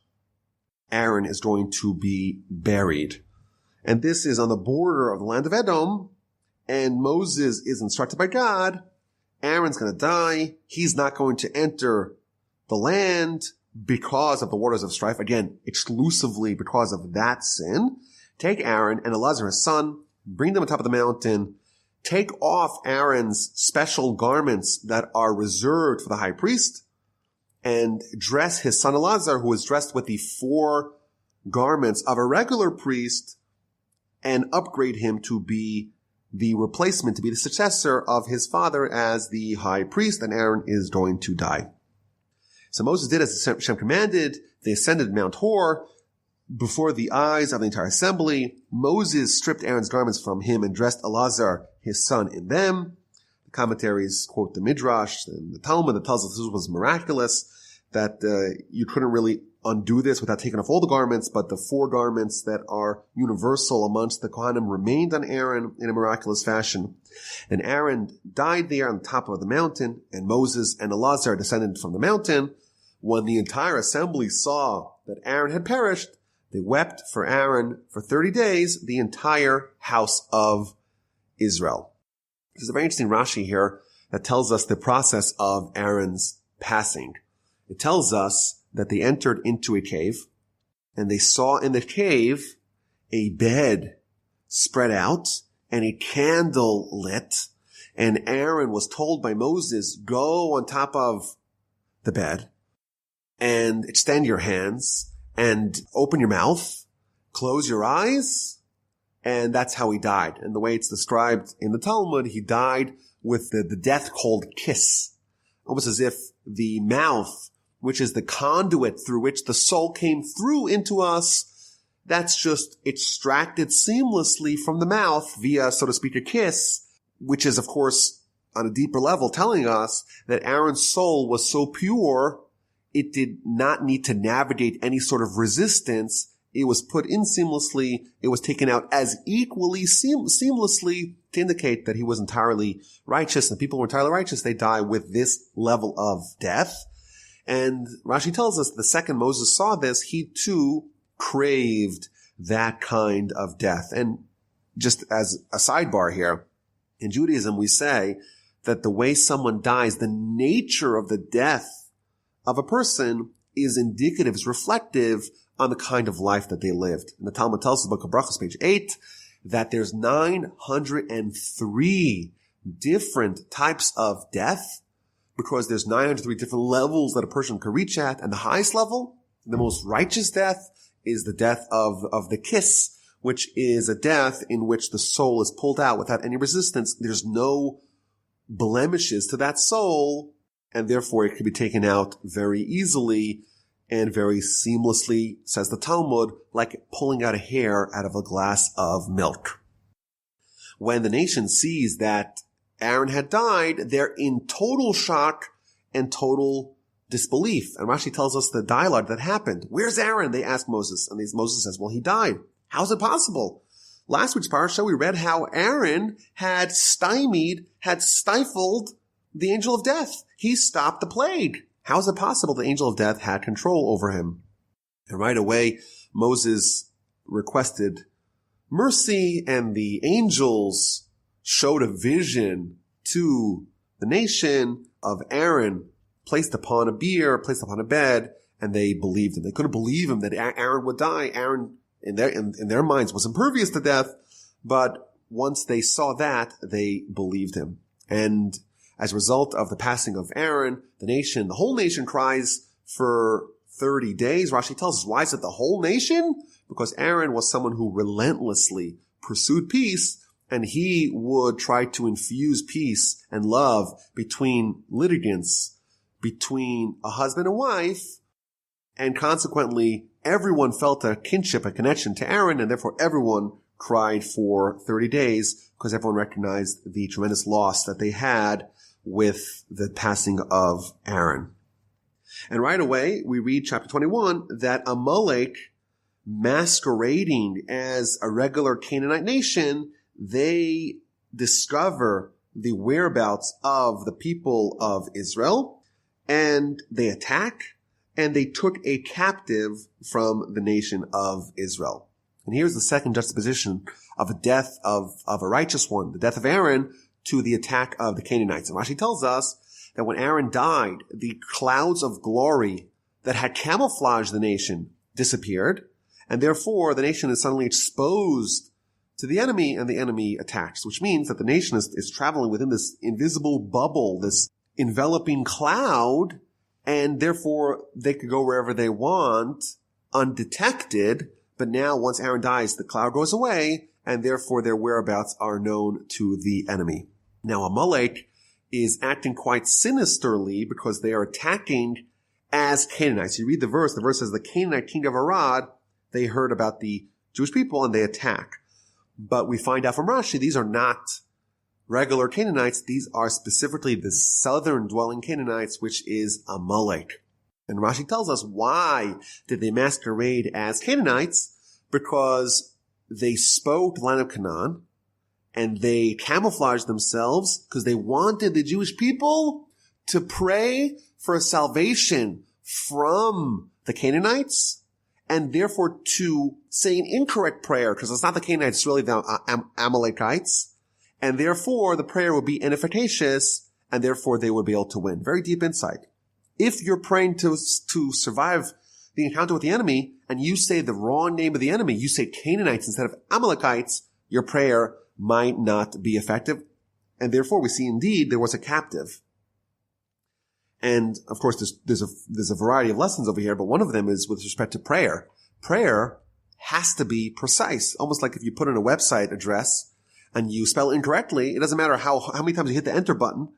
Aaron is going to be buried. And this is on the border of the land of Edom, and Moses is instructed by God, Aaron's going to die. He's not going to enter the land because of the waters of strife. Again, exclusively because of that sin. Take Aaron and Elazar, his son, bring them on top of the mountain, take off Aaron's special garments that are reserved for the high priest, and dress his son Elazar, who is dressed with the 4 garments of a regular priest, and upgrade him to be the replacement, to be the successor of his father as the high priest, and Aaron is going to die. So Moses did as Hashem commanded. They ascended Mount Hor before the eyes of the entire assembly. Moses stripped Aaron's garments from him and dressed Elazar, his son, in them. The commentaries quote the Midrash and the Talmud that tells us this was miraculous, that you couldn't really undo this without taking off all the garments, but the 4 garments that are universal amongst the Kohanim remained on Aaron in a miraculous fashion. And Aaron died there on the top of the mountain, and Moses and Elazar descended from the mountain. When the entire assembly saw that Aaron had perished, they wept for Aaron for 30 days, the entire house of Israel. There's a very interesting Rashi here that tells us the process of Aaron's passing. It tells us that they entered into a cave, and they saw in the cave a bed spread out and a candle lit, and Aaron was told by Moses, go on top of the bed and extend your hands and open your mouth, close your eyes, and that's how he died. And the way it's described in the Talmud, he died with the death called kiss, almost as if the mouth, which is the conduit through which the soul came through into us, that's just extracted seamlessly from the mouth via, so to speak, a kiss, which is, of course, on a deeper level telling us that Aaron's soul was so pure, it did not need to navigate any sort of resistance. It was put in seamlessly. It was taken out as equally seamlessly to indicate that he was entirely righteous. And people who were entirely righteous, they die with this level of death. And Rashi tells us the second Moses saw this, he too craved that kind of death. And just as a sidebar here, in Judaism we say that the way someone dies, the nature of the death of a person is indicative, is reflective on the kind of life that they lived. And the Talmud tells us, Book of Brachos, page 8, that there's 903 different types of death, because there's 903 different levels that a person can reach at. And the highest level, the most righteous death, is the death of the kiss, which is a death in which the soul is pulled out without any resistance. There's no blemishes to that soul, and therefore it can be taken out very easily and very seamlessly, says the Talmud, like pulling out a hair out of a glass of milk. When the nation sees that Aaron had died, they're in total shock and total disbelief. And Rashi tells us the dialogue that happened. Where's Aaron? They ask Moses. And Moses says, well, he died. How's it possible? Last week's parsha, we read how Aaron had stifled the angel of death. He stopped the plague. How is it possible the angel of death had control over him? And right away, Moses requested mercy, and the angels showed a vision to the nation of Aaron placed upon a bier, placed upon a bed, and they believed him. They couldn't believe him that Aaron would die. Aaron, in their minds, was impervious to death, but once they saw that, they believed him. And as a result of the passing of Aaron, the whole nation cries for 30 days. Rashi tells us, why is it the whole nation? Because Aaron was someone who relentlessly pursued peace, and he would try to infuse peace and love between litigants, between a husband and wife, and consequently, everyone felt a kinship, a connection to Aaron, and therefore everyone cried for 30 days because everyone recognized the tremendous loss that they had with the passing of Aaron. And right away, we read chapter 21 that Amalek, masquerading as a regular Canaanite nation, they discover the whereabouts of the people of Israel, and they attack, and they took a captive from the nation of Israel. And here's the second juxtaposition of a death of a righteous one, the death of Aaron, to the attack of the Canaanites. And Rashi tells us that when Aaron died, the clouds of glory that had camouflaged the nation disappeared, and therefore the nation is suddenly exposed to the enemy, and the enemy attacks, which means that the nation is traveling within this invisible bubble, this enveloping cloud, and therefore they could go wherever they want undetected. But now once Aaron dies, the cloud goes away, and therefore their whereabouts are known to the enemy. Now Amalek is acting quite sinisterly because they are attacking as Canaanites. You read the verse says the Canaanite king of Arad, they heard about the Jewish people and they attack. But we find out from Rashi, these are not regular Canaanites. These are specifically the southern dwelling Canaanites, which is Amalek. And Rashi tells us why did they masquerade as Canaanites? Because they spoke the land of Canaan and they camouflaged themselves because they wanted the Jewish people to pray for salvation from the Canaanites and therefore to say an incorrect prayer because it's not the Canaanites, it's really the Amalekites. And therefore the prayer would be inefficacious and therefore they would be able to win. Very deep insight. If you're praying to survive the encounter with the enemy and you say the wrong name of the enemy, you say Canaanites instead of Amalekites, your prayer might not be effective. And therefore we see indeed there was a captive. And of course there's a variety of lessons over here, but one of them is with respect to prayer. Prayer has to be precise. Almost like if you put in a website address and you spell incorrectly, it doesn't matter how many times you hit the enter button,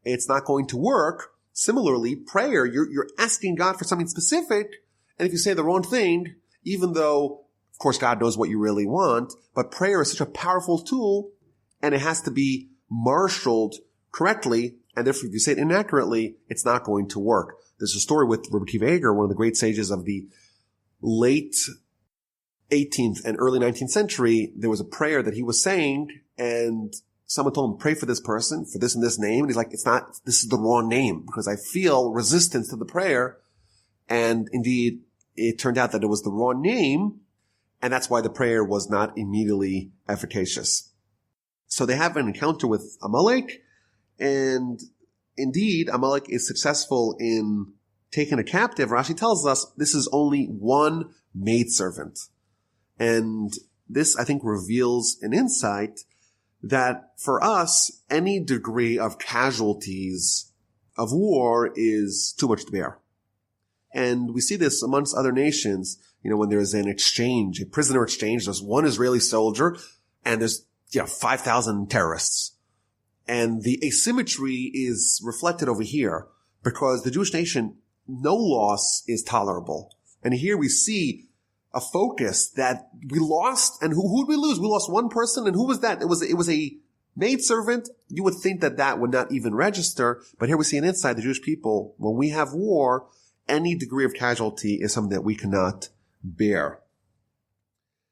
it's not going to work. Similarly, prayer, you're asking God for something specific, and if you say the wrong thing, even though, of course, God knows what you really want, but prayer is such a powerful tool, and it has to be marshaled correctly, and therefore if you say it inaccurately, it's not going to work. There's a story with Rabbi Akiva Eiger, one of the great sages of the late 18th and early 19th century. There was a prayer that he was saying, and someone told him, pray for this person, for this and this name. And he's like, this is the wrong name because I feel resistance to the prayer. And indeed, it turned out that it was the wrong name. And that's why the prayer was not immediately efficacious. So they have an encounter with Amalek. And indeed, Amalek is successful in taking a captive. Rashi tells us this is only one maidservant. And this, I think, reveals an insight that for us, any degree of casualties of war is too much to bear. And we see this amongst other nations, when there's an exchange, a prisoner exchange, there's one Israeli soldier and there's 5,000 terrorists. And the asymmetry is reflected over here because the Jewish nation, no loss is tolerable. And here we see a focus that we lost, and who did we lose? We lost one person, and who was that? It was a maidservant. You would think that would not even register, but here we see an insight, the Jewish people, when we have war, any degree of casualty is something that we cannot bear.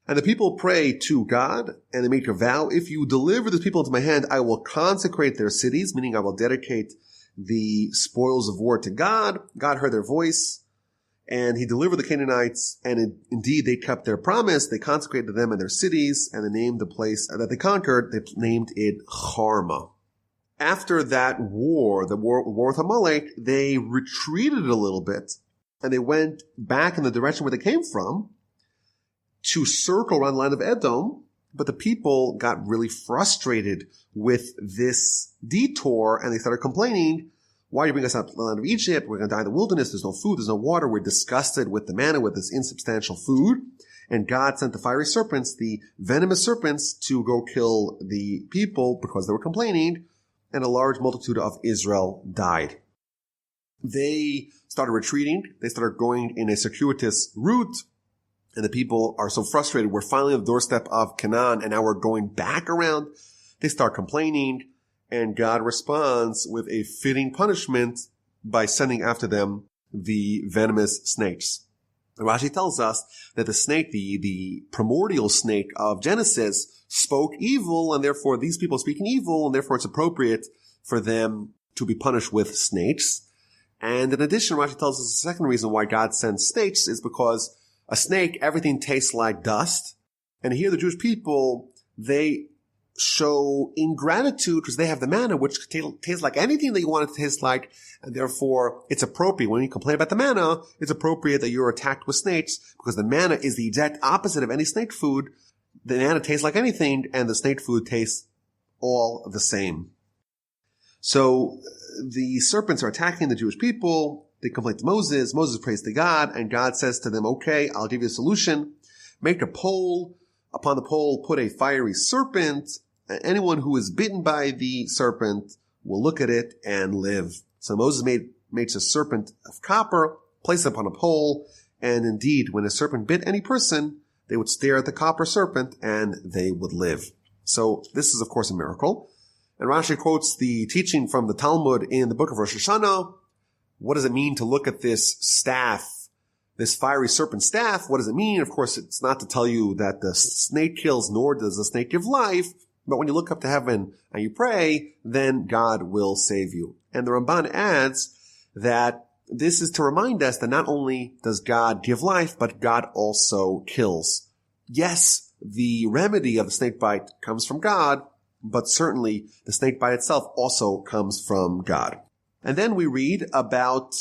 And the people pray to God, and they make a vow, if you deliver the people into my hand, I will consecrate their cities, meaning I will dedicate the spoils of war to God. God heard their voice. And he delivered the Canaanites, and indeed they kept their promise. They consecrated them and their cities, and they named the place that they conquered, they named it Charma. After that war, the war with Amalek, they retreated a little bit, and they went back in the direction where they came from to circle around the land of Edom, but the people got really frustrated with this detour, and they started complaining, why do you bring us out to the land of Egypt? We're going to die in the wilderness. There's no food. There's no water. We're disgusted with the manna, with this insubstantial food. And God sent the fiery serpents, the venomous serpents, to go kill the people because they were complaining. And a large multitude of Israel died. They started retreating. They started going in a circuitous route. And the people are so frustrated. We're finally on the doorstep of Canaan, and now we're going back around. They start complaining. And God responds with a fitting punishment by sending after them the venomous snakes. And Rashi tells us that the snake, the primordial snake of Genesis, spoke evil, and therefore these people speaking evil, and therefore it's appropriate for them to be punished with snakes. And in addition, Rashi tells us the second reason why God sends snakes is because a snake, everything tastes like dust. And here the Jewish people, they show ingratitude because they have the manna, which tastes like anything that you want it to taste like, and therefore it's appropriate. When you complain about the manna, it's appropriate that you're attacked with snakes because the manna is the exact opposite of any snake food. The manna tastes like anything, and the snake food tastes all the same. So the serpents are attacking the Jewish people. They complain to Moses. Moses prays to God, and God says to them, okay, I'll give you a solution. Make a pole Upon the pole put a fiery serpent. Anyone who is bitten by the serpent will look at it and live. So Moses makes a serpent of copper, placed it upon a pole, and indeed, when a serpent bit any person, they would stare at the copper serpent and they would live. So this is, of course, a miracle. And Rashi quotes the teaching from the Talmud in the book of Rosh Hashanah. What does it mean to look at this staff, this fiery serpent staff? What does it mean? Of course, it's not to tell you that the snake kills, nor does the snake give life. But when you look up to heaven and you pray, then God will save you. And the Ramban adds that this is to remind us that not only does God give life, but God also kills. Yes, the remedy of the snake bite comes from God, but certainly the snake bite itself also comes from God. And then we read about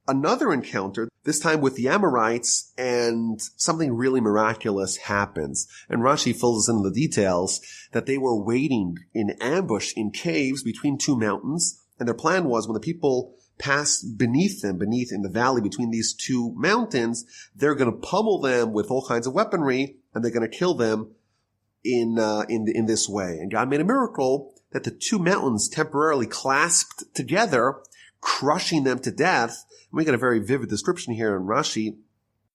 another encounter, this time with the Amorites, and something really miraculous happens. And Rashi fills us in the details that they were waiting in ambush in caves between two mountains, and their plan was when the people passed beneath in the valley between these two mountains, they're going to pummel them with all kinds of weaponry, and they're going to kill them in this way. And God made a miracle that the two mountains temporarily clasped together, crushing them to death. And we get a very vivid description here in Rashi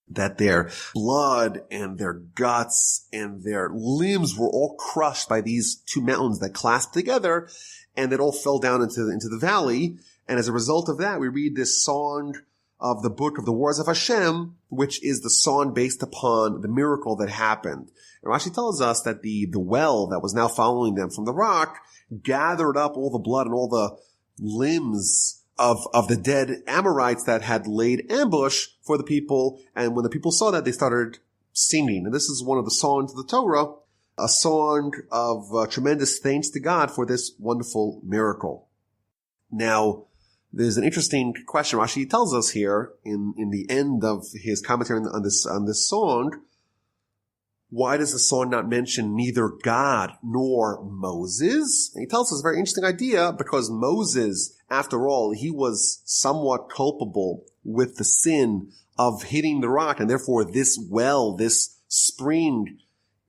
that their blood and their guts and their limbs were all crushed by these two mountains that clasped together, and it all fell down into the valley. And as a result of that, we read this song of the book of the Wars of Hashem, which is the song based upon the miracle that happened. And Rashi tells us that the well that was now following them from the rock gathered up all the blood and all the limbs of the dead Amorites that had laid ambush for the people. And when the people saw that, they started singing. And this is one of the songs of the Torah, a song of tremendous thanks to God for this wonderful miracle. Now, there's an interesting question Rashi tells us here in the end of his commentary on this song. Why does the song not mention neither God nor Moses? And he tells us a very interesting idea, because Moses, after all, he was somewhat culpable with the sin of hitting the rock, and therefore this well, this spring,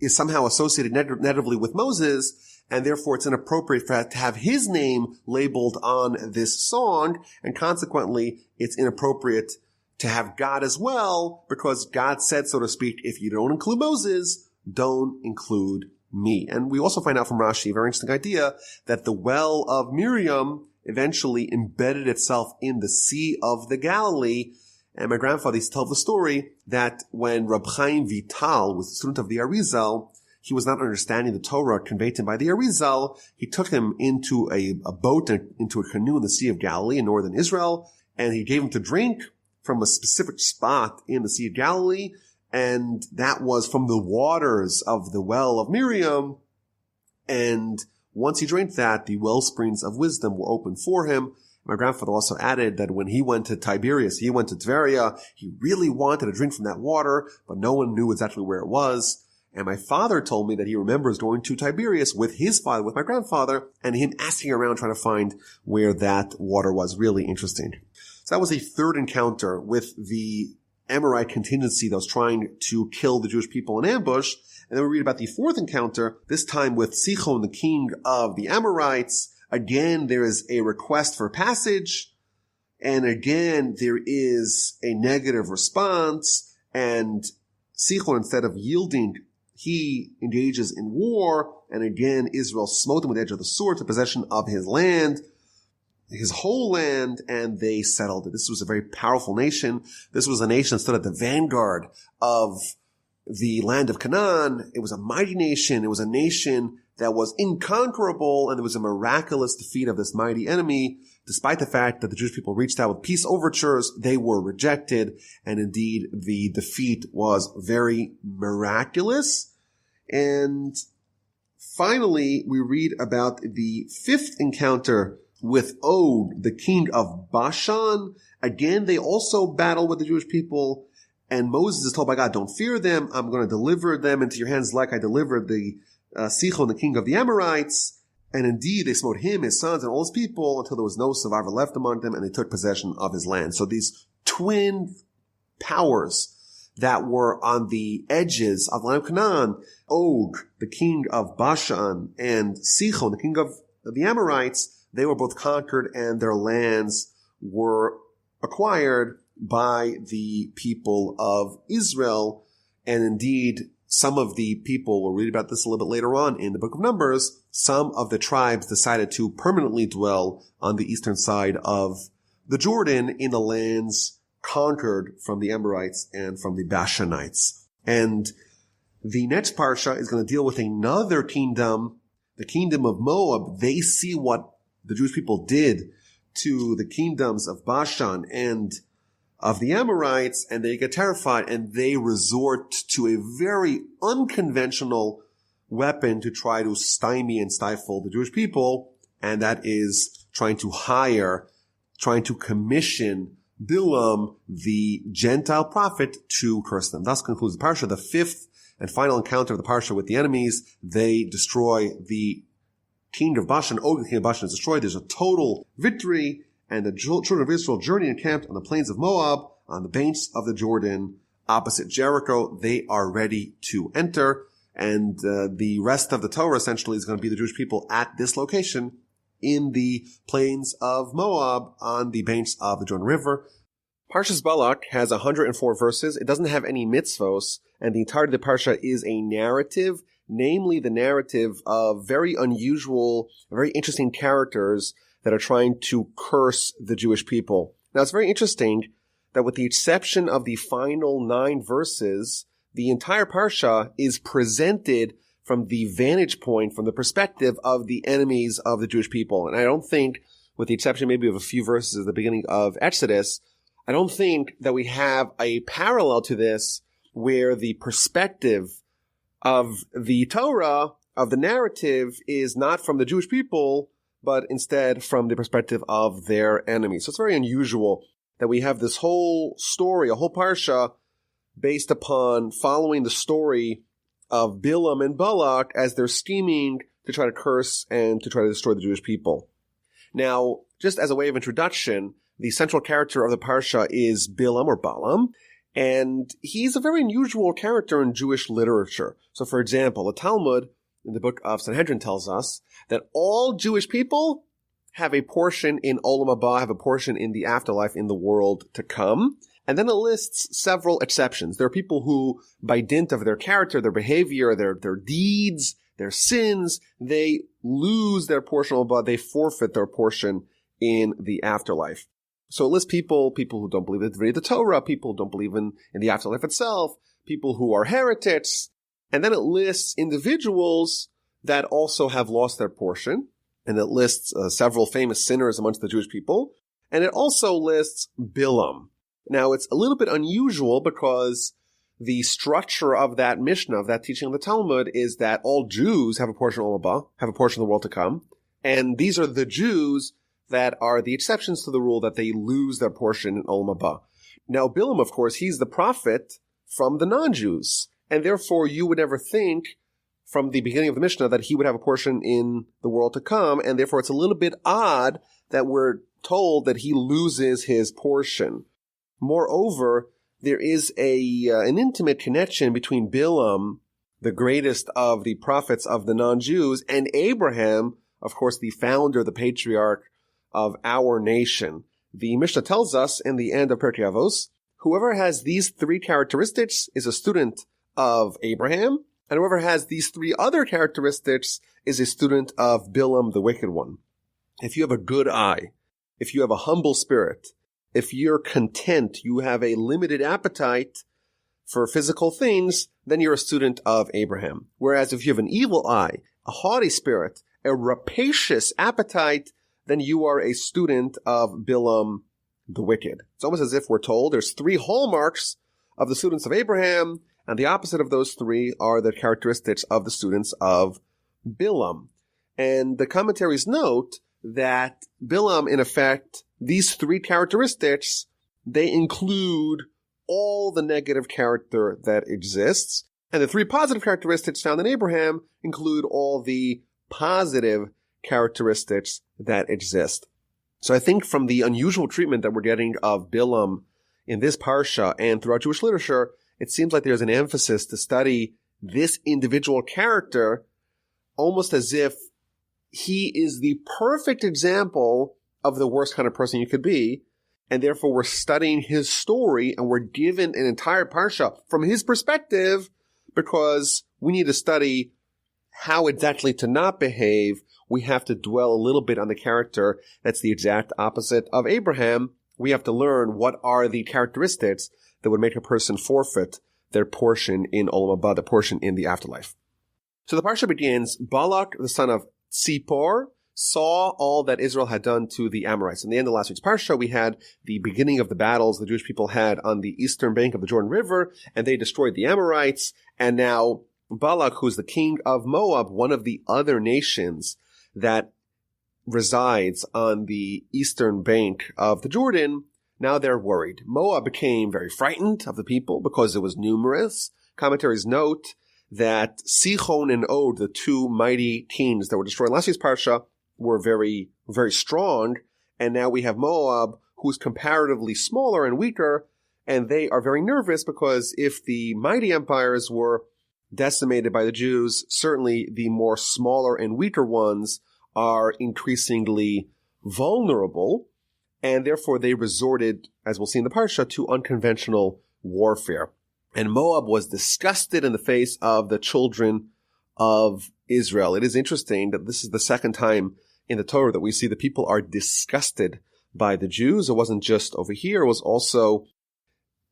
is somehow associated negatively with Moses, and therefore it's inappropriate for to have his name labeled on this song, and consequently it's inappropriate to have God as well, because God said, so to speak, if you don't include Moses, don't include me. And we also find out from Rashi a very interesting idea that the well of Miriam eventually embedded itself in the Sea of the Galilee. And my grandfather used to tell the story that when Reb Chaim Vital was a student of the Arizal, he was not understanding the Torah conveyed to him by the Arizal. He took him into a boat, into a canoe in the Sea of Galilee in northern Israel, and he gave him to drink from a specific spot in the Sea of Galilee, and that was from the waters of the well of Miriam. And once he drank that, the well springs of wisdom were opened for him. My grandfather also added that when he went to Tiberias, he went to Tveria, he really wanted to drink from that water, but no one knew exactly where it was. And my father told me that he remembers going to Tiberias with his father, with my grandfather, and him asking around trying to find where that water was. Really interesting. So that was a third encounter with the Amorite contingency that was trying to kill the Jewish people in ambush. And then we read about the fourth encounter, this time with Sichon, the king of the Amorites. Again, there is a request for passage. And again, there is a negative response. And Sichon, instead of yielding, he engages in war. And again, Israel smote him with the edge of the sword to possession of his land, his whole land, and they settled it. This was a very powerful nation. This was a nation that stood at the vanguard of the land of Canaan. It was a mighty nation. It was a nation that was inconquerable, and there was a miraculous defeat of this mighty enemy. Despite the fact that the Jewish people reached out with peace overtures, they were rejected, and indeed the defeat was very miraculous. And finally, we read about the fifth encounter with Og, the king of Bashan. Again, they also battle with the Jewish people, and Moses is told by God, don't fear them. I'm going to deliver them into your hands like I delivered the Sichon, the king of the Amorites. And indeed, they smote him, his sons, and all his people until there was no survivor left among them, and they took possession of his land. So these twin powers that were on the edges of the land of Canaan, Og, the king of Bashan, and Sichon, the king of the Amorites, they were both conquered and their lands were acquired by the people of Israel. And indeed, some of the people, we'll read about this a little bit later on in the book of Numbers, some of the tribes decided to permanently dwell on the eastern side of the Jordan in the lands conquered from the Amorites and from the Bashanites. And the next parsha is going to deal with another kingdom, the kingdom of Moab. They see what the Jewish people did to the kingdoms of Bashan and of the Amorites, and they get terrified, and they resort to a very unconventional weapon to try to stymie and stifle the Jewish people, and that is trying to commission Bilaam, the Gentile prophet, to curse them. Thus concludes the parsha, the fifth and final encounter of the parsha with the enemies. They destroy the king of Bashan. Og, the king of Bashan, is destroyed. There's a total victory, and the children of Israel journey and camped on the plains of Moab, on the banks of the Jordan, opposite Jericho. They are ready to enter, and the rest of the Torah essentially is going to be the Jewish people at this location in the plains of Moab on the banks of the Jordan River. Parshas Balak has 104 verses. It doesn't have any mitzvos, and the entirety of the parsha is a narrative, namely the narrative of very unusual, very interesting characters that are trying to curse the Jewish people. Now, it's very interesting that with the exception of the final 9 verses, the entire parsha is presented from the vantage point, from the perspective of the enemies of the Jewish people. And I don't think, with the exception maybe of a few verses at the beginning of Exodus, I don't think that we have a parallel to this where the perspective of the Torah, of the narrative, is not from the Jewish people, but instead from the perspective of their enemies. So it's very unusual that we have this whole story, a whole parsha, based upon following the story of Bilaam and Balak as they're scheming to try to curse and to try to destroy the Jewish people. Now, just as a way of introduction, the central character of the parsha is Bilaam or Balaam, and he's a very unusual character in Jewish literature. So, for example, the Talmud in the book of Sanhedrin tells us that all Jewish people have a portion in Olam Haba, have a portion in the afterlife, in the world to come. And then it lists several exceptions. There are people who, by dint of their character, their behavior, their deeds, their sins, they lose their portion of Haba, they forfeit their portion in the afterlife. So it lists people who don't believe in the Torah, people who don't believe in the afterlife itself, people who are heretics. And then it lists individuals that also have lost their portion. And it lists several famous sinners amongst the Jewish people. And it also lists Bilaam. Now, it's a little bit unusual because the structure of that Mishnah, of that teaching of the Talmud, is that all Jews have a portion of Olam Haba, have a portion of the world to come. And these are the Jews that are the exceptions to the rule that they lose their portion in Olam Haba. Now, Bilaam, of course, he's the prophet from the non-Jews. And therefore, you would never think from the beginning of the Mishnah that he would have a portion in the world to come. And therefore, it's a little bit odd that we're told that he loses his portion. Moreover, there is an intimate connection between Bilaam, the greatest of the prophets of the non-Jews, and Abraham, of course, the founder, the patriarch of our nation. The Mishnah tells us in the end of Pirkei Avos, whoever has these 3 characteristics is a student of Abraham, and whoever has these 3 other characteristics is a student of Bilaam, the wicked one. If you have a good eye, if you have a humble spirit, if you're content, you have a limited appetite for physical things, then you're a student of Abraham. Whereas if you have an evil eye, a haughty spirit, a rapacious appetite, then you are a student of Bilaam, the wicked. It's almost as if we're told there's 3 hallmarks of the students of Abraham, and the opposite of those 3 are the characteristics of the students of Bilaam. And the commentaries note that Bilaam, in effect, these 3 characteristics, they include all the negative character that exists. And the 3 positive characteristics found in Abraham include all the positive characteristics that exist. So I think from the unusual treatment that we're getting of Bilaam in this parsha and throughout Jewish literature, it seems like there's an emphasis to study this individual character almost as if he is the perfect example of the worst kind of person you could be. And therefore we're studying his story and we're given an entire parsha from his perspective because we need to study how exactly to not behave. We have to dwell a little bit on the character that's the exact opposite of Abraham. We have to learn what are the characteristics that would make a person forfeit their portion in Olam Haba, the portion in the afterlife. So the parsha begins, Balak, the son of Tzipor, saw all that Israel had done to the Amorites. In the end of last week's parsha, we had the beginning of the battles the Jewish people had on the eastern bank of the Jordan River, and they destroyed the Amorites. And now Balak, who's the king of Moab, one of the other nations that resides on the eastern bank of the Jordan, now they're worried. Moab became very frightened of the people because it was numerous. Commentaries note that Sichon and Og, the two mighty kings that were destroyed in last week's parsha, were very, very strong. And now we have Moab, who's comparatively smaller and weaker, and they are very nervous because if the mighty empires were decimated by the Jews, certainly the more smaller and weaker ones are increasingly vulnerable, and therefore they resorted, as we'll see in the parsha, to unconventional warfare. And Moab was disgusted in the face of the children of Israel. It is interesting that this is the second time in the Torah that we see the people are disgusted by the Jews. It wasn't just over here. It was also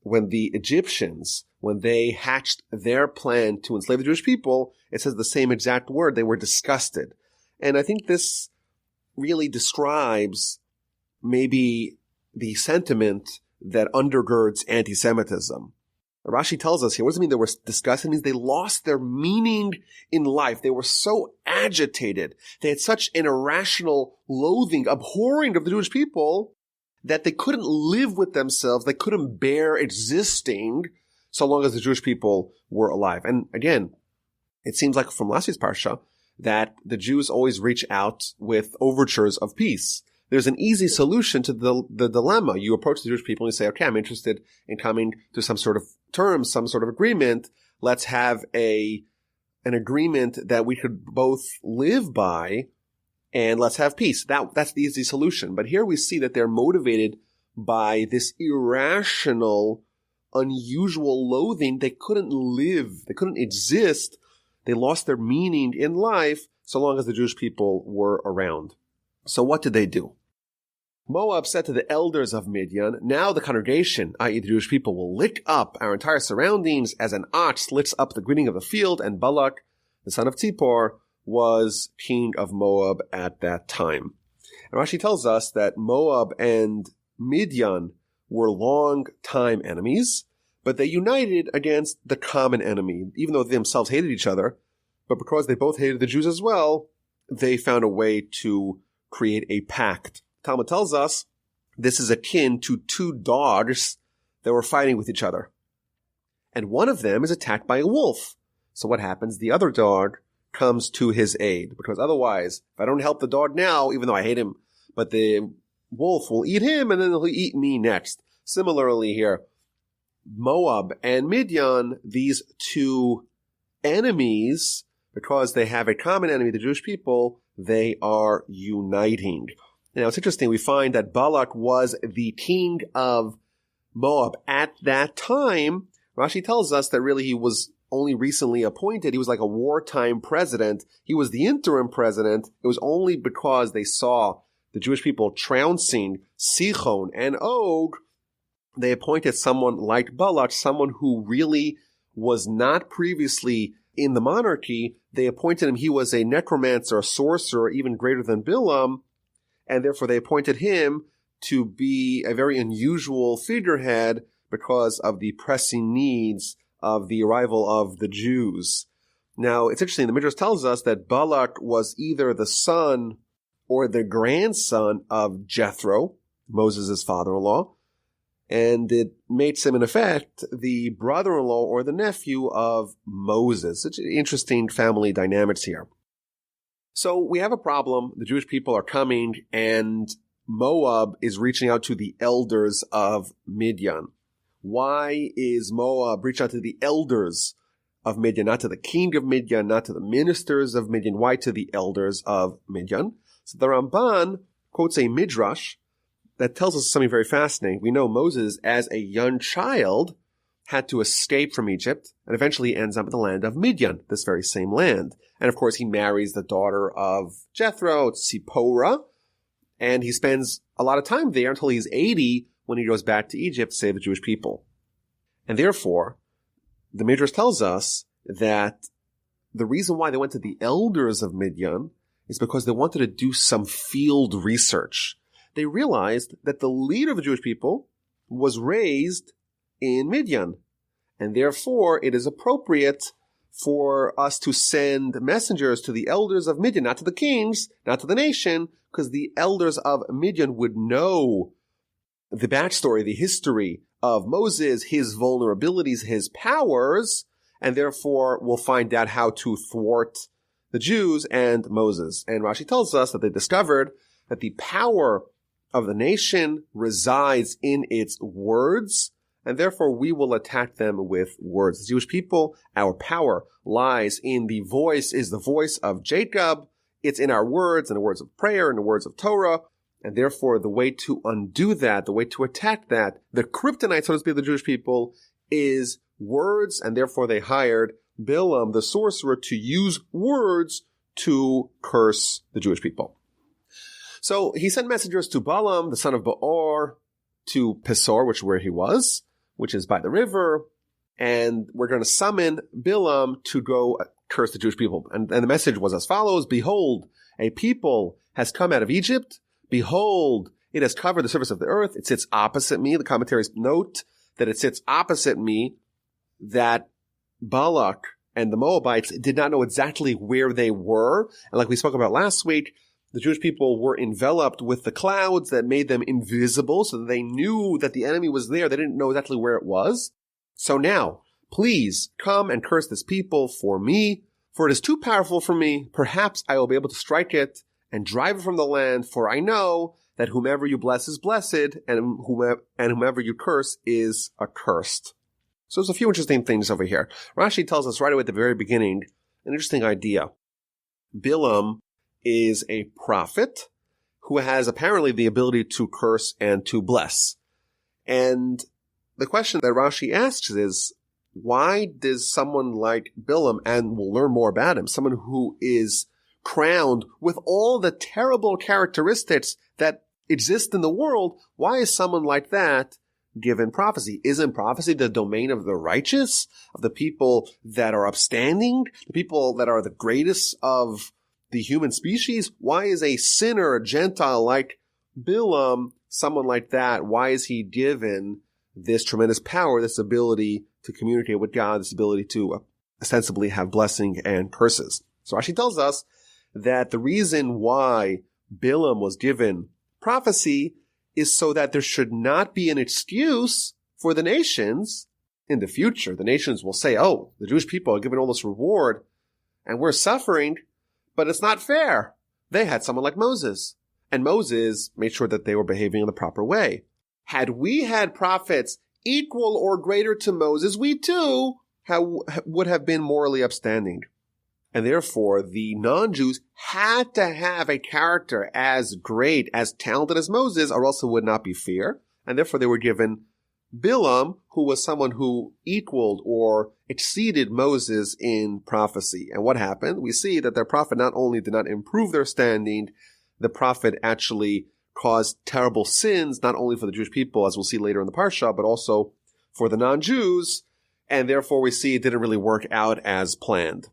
when the Egyptians, when they hatched their plan to enslave the Jewish people, it says the same exact word. They were disgusted. And I think this really describes maybe the sentiment that undergirds anti-Semitism. Rashi tells us here, what does it mean they were disgusted? It means they lost their meaning in life. They were so agitated. They had such an irrational loathing, abhorring of the Jewish people that they couldn't live with themselves. They couldn't bear existing so long as the Jewish people were alive. And again, it seems like from last week's parsha that the Jews always reach out with overtures of peace. There's an easy solution to the dilemma. You approach the Jewish people and you say, okay, I'm interested in coming to some sort of terms, some sort of agreement. Let's have an agreement that we could both live by, and let's have peace. That's the easy solution. But here we see that they're motivated by this irrational, unusual loathing. They couldn't live. They couldn't exist. They lost their meaning in life so long as the Jewish people were around. So what did they do? Moab said to the elders of Midian, now the congregation, i.e. the Jewish people, will lick up our entire surroundings as an ox licks up the greening of the field, and Balak, the son of Tzipor, was king of Moab at that time. And Rashi tells us that Moab and Midian were long-time enemies, but they united against the common enemy, even though they themselves hated each other. But because they both hated the Jews as well, they found a way to create a pact. Talmud tells us this is akin to two dogs that were fighting with each other. And one of them is attacked by a wolf. So what happens? The other dog comes to his aid, because otherwise, if I don't help the dog now, even though I hate him, but the wolf will eat him and then he'll eat me next. Similarly here, Moab and Midian, these two enemies, because they have a common enemy, the Jewish people, they are uniting. Now, it's interesting. We find that Balak was the king of Moab at that time. Rashi tells us that really he was only recently appointed. He was like a wartime president. He was the interim president. It was only because they saw the Jewish people trouncing Sichon and Og, they appointed someone like Balak, someone who really was not previously in the monarchy. They appointed him. He was a necromancer, a sorcerer, even greater than Bilaam. And therefore they appointed him to be a very unusual figurehead because of the pressing needs of the arrival of the Jews. Now, it's interesting. The Midrash tells us that Balak was either the son or the grandson of Jethro, Moses' father-in-law. And it makes him, in effect, the brother-in-law or the nephew of Moses. Such interesting family dynamics here. So we have a problem. The Jewish people are coming, and Moab is reaching out to the elders of Midian. Why is Moab reached out to the elders of Midian, not to the king of Midian, not to the ministers of Midian? Why to the elders of Midian? So the Ramban quotes a midrash that tells us something very fascinating. We know Moses, as a young child, had to escape from Egypt and eventually ends up in the land of Midian, this very same land. And of course, he marries the daughter of Jethro, Zipporah, and he spends a lot of time there until he's 80 when he goes back to Egypt to save the Jewish people. And therefore, the Midrash tells us that the reason why they went to the elders of Midian is because they wanted to do some field research. They realized that the leader of the Jewish people was raised in Midian, and therefore it is appropriate for us to send messengers to the elders of Midian, not to the kings, not to the nation, because the elders of Midian would know the backstory, the history of Moses, his vulnerabilities, his powers, and therefore will find out how to thwart the Jews and Moses. And Rashi tells us that they discovered that the power of the nation resides in its words, and therefore we will attack them with words. The Jewish people, our power lies in the voice, is the voice of Jacob. It's in our words, in the words of prayer, in the words of Torah. And therefore, the way to undo that, the way to attack that, the kryptonite, so to speak, of the Jewish people, is words. And therefore, they hired Bilaam, the sorcerer, to use words to curse the Jewish people. So he sent messengers to Balaam, the son of Beor, to Pesor, which is where he was, which is by the river. And we're going to summon Bilaam to go curse the Jewish people. And the message was as follows: Behold, a people has come out of Egypt. Behold, it has covered the surface of the earth. It sits opposite me. The commentaries note that it sits opposite me, that Balak and the Moabites did not know exactly where they were. And like we spoke about last week, the Jewish people were enveloped with the clouds that made them invisible, so that they knew that the enemy was there. They didn't know exactly where it was. So now, please come and curse this people for me, for it is too powerful for me. Perhaps I will be able to strike it and drive it from the land, for I know that whomever you bless is blessed, and whomever you curse is accursed. So there's a few interesting things over here. Rashi tells us right away at the very beginning an interesting idea. Bilaam is a prophet who has apparently the ability to curse and to bless. And the question that Rashi asks is, why does someone like Bilaam, and we'll learn more about him, someone who is crowned with all the terrible characteristics that exist in the world, why is someone like that given prophecy? Isn't prophecy the domain of the righteous, of the people that are upstanding, the people that are the greatest of the human species? Why is a sinner, a Gentile like Bilaam, someone like that, why is he given this tremendous power, this ability to communicate with God, this ability to ostensibly have blessing and curses? So Rashi tells us that the reason why Bilaam was given prophecy is so that there should not be an excuse for the nations in the future. The nations will say, oh, the Jewish people are given all this reward and we're suffering, but it's not fair. They had someone like Moses, and Moses made sure that they were behaving in the proper way. Had we had prophets equal or greater to Moses, we too would have been morally upstanding. And therefore, the non-Jews had to have a character as great, as talented as Moses, or else it would not be fair. And therefore, they were given Bilaam, who was someone who equaled or exceeded Moses in prophecy. And what happened? We see that their prophet not only did not improve their standing, the prophet actually caused terrible sins, not only for the Jewish people, as we'll see later in the Parsha, but also for the non-Jews. And therefore, we see it didn't really work out as planned.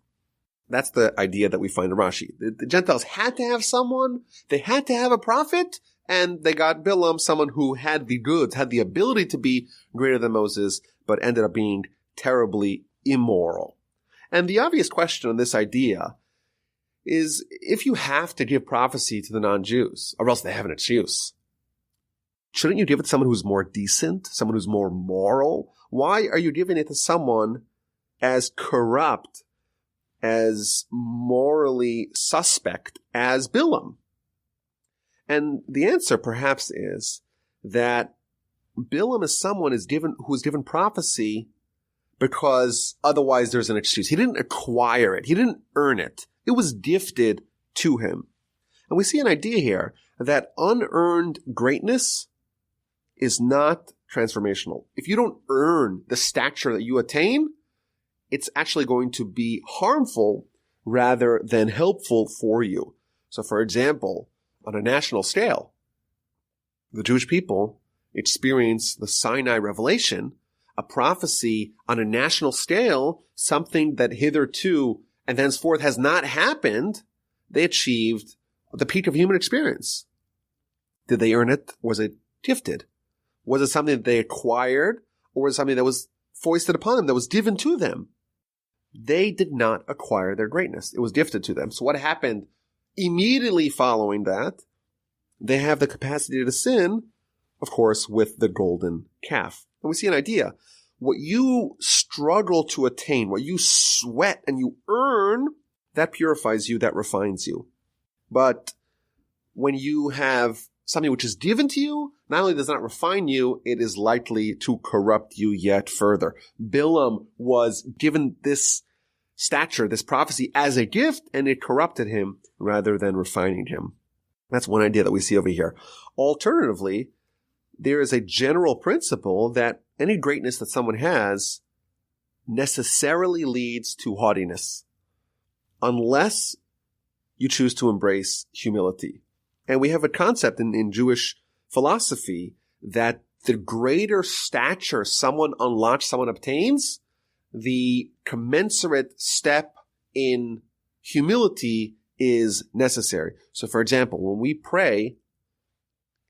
That's the idea that we find in Rashi. The Gentiles had to have someone, they had to have a prophet, and they got Bilaam, someone who had the goods, had the ability to be greater than Moses, but ended up being terribly immoral. And the obvious question on this idea is, if you have to give prophecy to the non-Jews, or else they have an excuse, shouldn't you give it to someone who's more decent, someone who's more moral? Why are you giving it to someone as corrupt, as morally suspect as Bilaam? And the answer perhaps is that Bilaam is someone who is given prophecy because otherwise there's an excuse. He didn't acquire it. He didn't earn it. It was gifted to him. And we see an idea here that unearned greatness is not transformational. If you don't earn the stature that you attain, it's actually going to be harmful rather than helpful for you. So, for example, on a national scale, the Jewish people experience the Sinai revelation, a prophecy on a national scale, something that hitherto and thenceforth has not happened. They achieved the peak of human experience. Did they earn it? Was it gifted? Was it something that they acquired, or was it something that was foisted upon them, that was given to them? They did not acquire their greatness. It was gifted to them. So what happened immediately following that? They have the capacity to sin, of course, with the golden calf. And we see an idea. What you struggle to attain, what you sweat and you earn, that purifies you, that refines you. But when you have something which is given to you, not only does it not refine you, it is likely to corrupt you yet further. Bilaam was given this stature, this prophecy as a gift, and it corrupted him rather than refining him. That's one idea that we see over here. Alternatively, there is a general principle that any greatness that someone has necessarily leads to haughtiness, unless you choose to embrace humility. And we have a concept in Jewish philosophy that the greater stature someone unlocks, someone obtains, the commensurate step in humility is necessary. So, for example, when we pray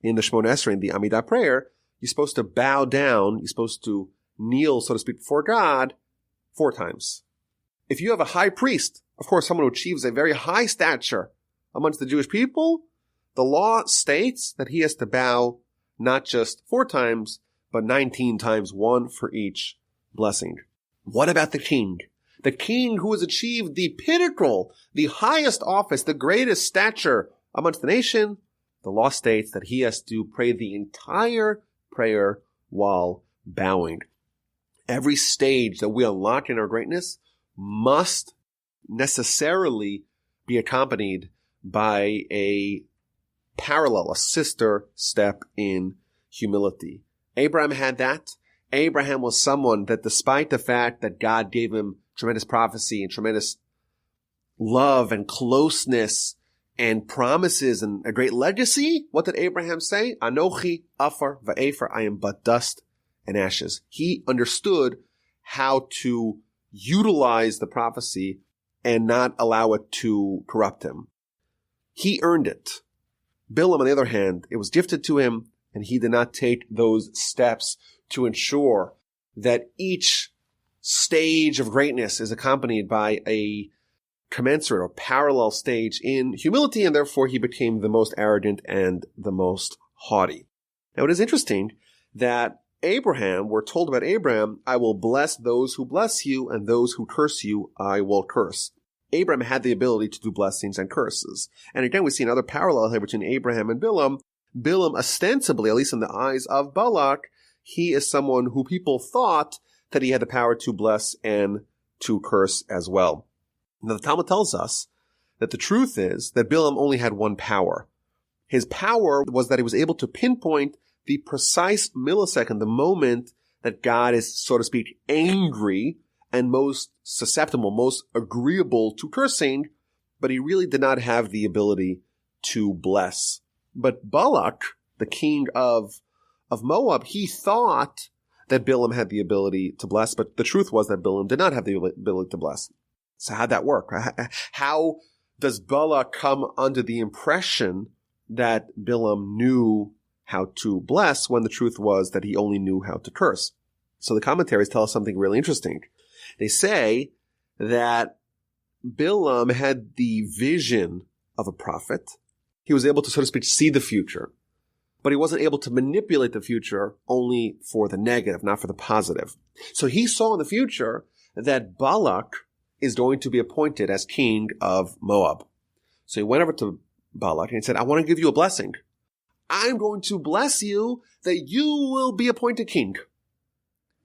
in the Shemona Esrei, in the Amidah prayer, you're supposed to bow down, you're supposed to kneel, so to speak, before God 4 times. If you have a high priest, of course, someone who achieves a very high stature amongst the Jewish people, the law states that he has to bow not just 4 times, but 19 times, 1 for each blessing. What about the king? The king who has achieved the pinnacle, the highest office, the greatest stature amongst the nation, the law states that he has to pray the entire prayer while bowing. Every stage that we unlock in our greatness must necessarily be accompanied by a parallel, a sister step in humility. Abraham had that. Abraham was someone that, despite the fact that God gave him tremendous prophecy and tremendous love and closeness and promises and a great legacy, what did Abraham say? Anochi afar va'efer, I am but dust and ashes. He understood how to utilize the prophecy and not allow it to corrupt him. He earned it. Bilaam, on the other hand, it was gifted to him, and he did not take those steps to ensure that each stage of greatness is accompanied by a commensurate or parallel stage in humility, and therefore he became the most arrogant and the most haughty. Now, it is interesting that we're told about Abraham, I will bless those who bless you, and those who curse you, I will curse. Abraham had the ability to do blessings and curses. And again, we see another parallel here between Abraham and Bilaam. Bilaam, ostensibly, at least in the eyes of Balak, he is someone who people thought that he had the power to bless and to curse as well. Now, the Talmud tells us that the truth is that Bilaam only had one power. His power was that he was able to pinpoint the precise millisecond, the moment that God is, so to speak, angry and most susceptible, most agreeable to cursing, but he really did not have the ability to bless. But Balak, the king of Moab, he thought that Bilaam had the ability to bless, but the truth was that Bilaam did not have the ability to bless. So how'd that work? How does Balak come under the impression that Bilaam knew how to bless when the truth was that he only knew how to curse? So the commentaries tell us something really interesting. They say that Bilaam had the vision of a prophet. He was able to, so to speak, see the future, but he wasn't able to manipulate the future only for the negative, not for the positive. So he saw in the future that Balak is going to be appointed as king of Moab. So he went over to Balak and he said, I want to give you a blessing. I'm going to bless you that you will be appointed king.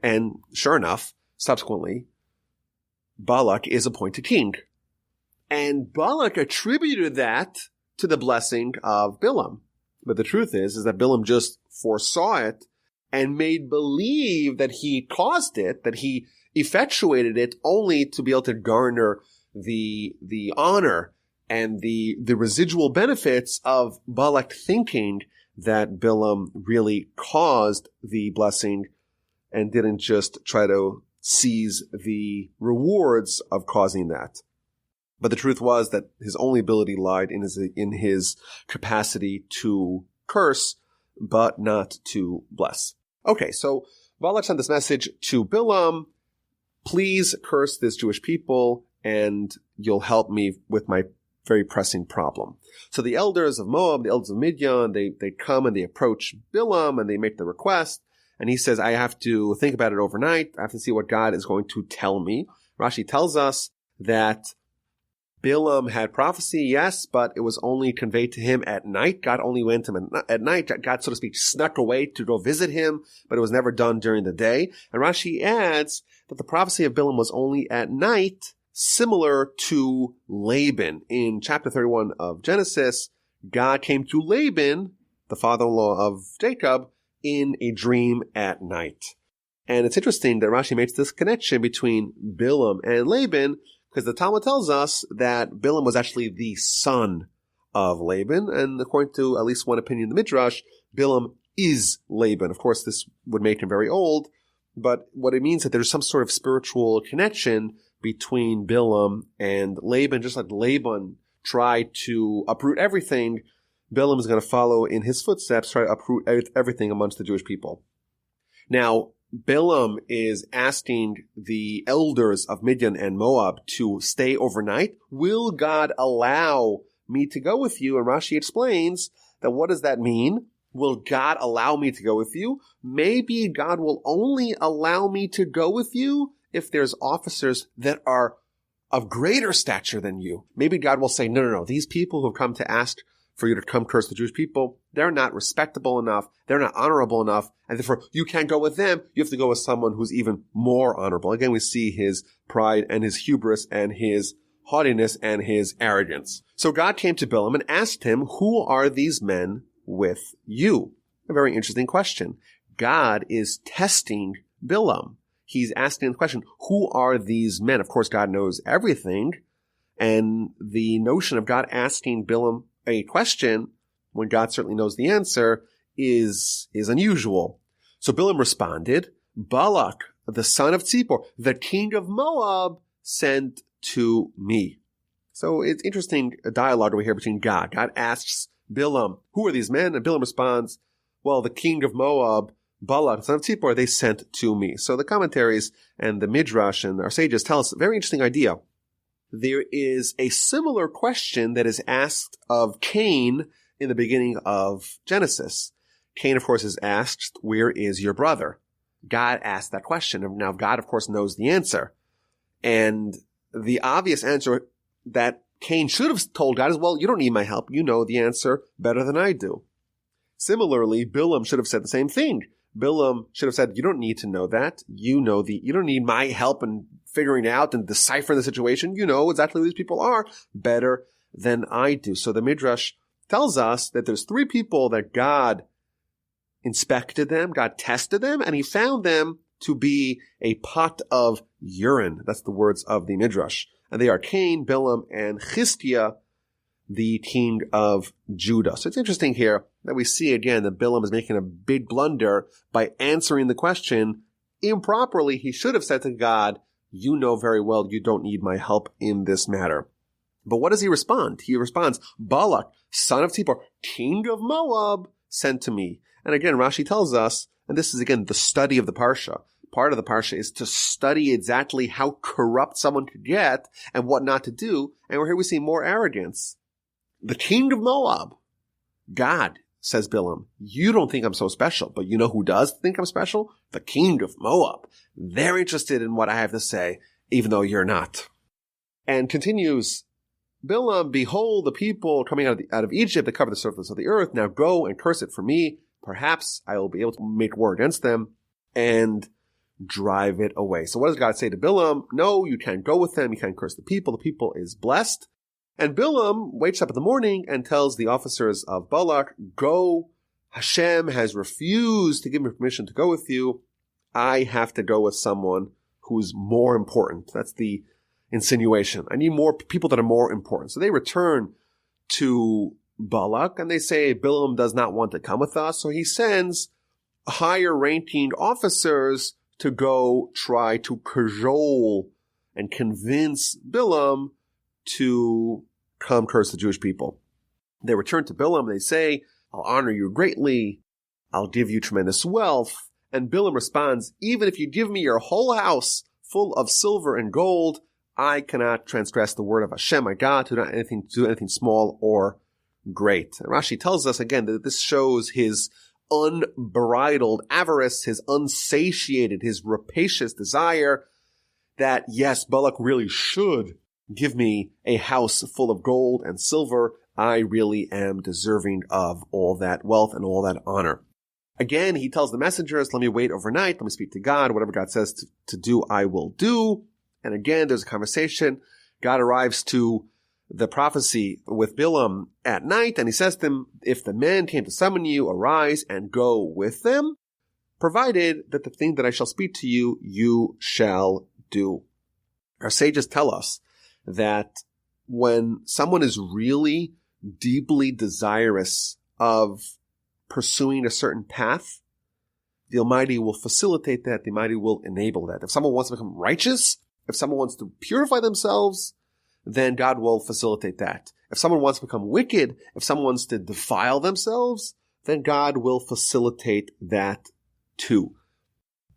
And sure enough, subsequently, Balak is appointed king. And Balak attributed that to the blessing of Bilaam. But the truth is that Bilaam just foresaw it and made believe that he caused it, that he effectuated it only to be able to garner the honor and the residual benefits of Balak thinking that Bilaam really caused the blessing and didn't just try to seize the rewards of causing that. But the truth was that his only ability lied in his capacity to curse, but not to bless. Okay, so Balak sent this message to Bilaam: please curse this Jewish people and you'll help me with my very pressing problem. So the elders of Moab, the elders of Midian, they come and they approach Bilaam and they make the request. And he says, I have to think about it overnight. I have to see what God is going to tell me. Rashi tells us that Bilaam had prophecy, yes, but it was only conveyed to him at night. God only went to him at night. God, so to speak, snuck away to go visit him, but it was never done during the day. And Rashi adds that the prophecy of Bilaam was only at night, similar to Laban. In chapter 31 of Genesis, God came to Laban, the father-in-law of Jacob, in a dream at night. And it's interesting that Rashi makes this connection between Bilaam and Laban, because the Talmud tells us that Bilaam was actually the son of Laban, and according to at least one opinion in the Midrash, Bilaam is Laban. Of course, this would make him very old, but what it means is that there's some sort of spiritual connection between Bilaam and Laban. Just like Laban tried to uproot everything, Bilaam is going to follow in his footsteps, try to uproot everything amongst the Jewish people. Now, Bilaam is asking the elders of Midian and Moab to stay overnight. Will God allow me to go with you? And Rashi explains that what does that mean? Will God allow me to go with you? Maybe God will only allow me to go with you if there's officers that are of greater stature than you. Maybe God will say, no. These people who have come to ask for you to come curse the Jewish people, they're not respectable enough, they're not honorable enough, and therefore you can't go with them, you have to go with someone who's even more honorable. Again, we see his pride and his hubris and his haughtiness and his arrogance. So God came to Bilaam and asked him, who are these men with you? A very interesting question. God is testing Bilaam. He's asking the question, who are these men? Of course, God knows everything, and the notion of God asking Bilaam a question when God certainly knows the answer is unusual. So Bilaam responded, Balak, the son of Tzipor, the king of Moab, sent to me. So it's interesting dialogue over here between God. God asks Bilaam, who are these men? And Bilaam responds, well, the king of Moab, Balak, the son of Tzipor, they sent to me. So the commentaries and the Midrash and our sages tell us a very interesting idea. There is a similar question that is asked of Cain in the beginning of Genesis. Cain, of course, is asked, where is your brother? God asked that question. Now, God, of course, knows the answer. And the obvious answer that Cain should have told God is, well, you don't need my help. You know the answer better than I do. Similarly, Bilaam should have said the same thing. Bilaam should have said, you don't need to know that. You don't need my help in figuring out and deciphering the situation. You know exactly who these people are better than I do. So the Midrash tells us that there's three people that God inspected them, God tested them, and he found them to be a pot of urine. That's the words of the Midrash. And they are Cain, Bilaam, and Chistiah, the king of Judah. So it's interesting here that we see again that Bilaam is making a big blunder by answering the question improperly. He should have said to God, you know very well you don't need my help in this matter. But what does he respond? He responds, Balak, son of Tzipor, king of Moab, sent to me. And again, Rashi tells us, and this is again the study of the Parsha. Part of the Parsha is to study exactly how corrupt someone could get and what not to do. And here we see more arrogance. The king of Moab, God, says Bilaam, you don't think I'm so special, but you know who does think I'm special? The king of Moab. They're interested in what I have to say, even though you're not. And continues Bilaam, behold, the people coming out of Egypt that cover the surface of the earth. Now go and curse it for me. Perhaps I will be able to make war against them and drive it away. So what does God say to Bilaam? No, you can't go with them. You can't curse the people. The people is blessed. And Bilaam wakes up in the morning and tells the officers of Balak, go, Hashem has refused to give me permission to go with you. I have to go with someone who's more important. That's the insinuation. I need more people that are more important. So they return to Balak and they say, Bilaam does not want to come with us. So he sends higher ranking officers to go try to cajole and convince Bilaam to come curse the Jewish people. They return to Bilaam and they say, I'll honor you greatly. I'll give you tremendous wealth. And Bilaam responds, even if you give me your whole house full of silver and gold, I cannot transgress the word of Hashem, my God, to do anything small or great. And Rashi tells us again that this shows his unbridled avarice, his unsatiated, his rapacious desire that, yes, Balak really should give me a house full of gold and silver. I really am deserving of all that wealth and all that honor. Again, he tells the messengers, let me wait overnight, let me speak to God, whatever God says to do, I will do. And again, there's a conversation. God arrives to the prophecy with Bilaam at night, and he says to him, if the men came to summon you, arise and go with them, provided that the thing that I shall speak to you, you shall do. Our sages tell us that when someone is really deeply desirous of pursuing a certain path, the Almighty will facilitate that, the Almighty will enable that. If someone wants to become righteous, if someone wants to purify themselves, then God will facilitate that. If someone wants to become wicked, if someone wants to defile themselves, then God will facilitate that too.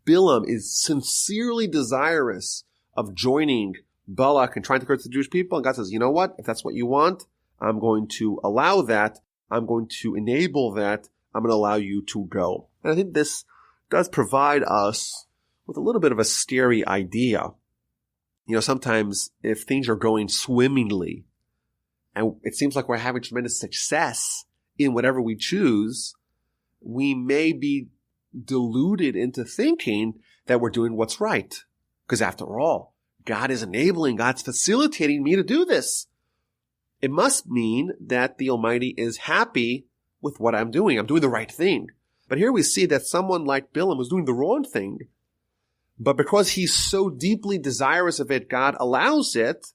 Bilaam is sincerely desirous of joining Balak and trying to curse the Jewish people. And God says, you know what? If that's what you want, I'm going to allow that. I'm going to enable that. I'm going to allow you to go. And I think this does provide us with a little bit of a scary idea. You know, sometimes if things are going swimmingly and it seems like we're having tremendous success in whatever we choose, we may be deluded into thinking that we're doing what's right. Because after all, God is enabling, God's facilitating me to do this. It must mean that the Almighty is happy with what I'm doing. I'm doing the right thing. But here we see that someone like Bilaam was doing the wrong thing. But because he's so deeply desirous of it, God allows it,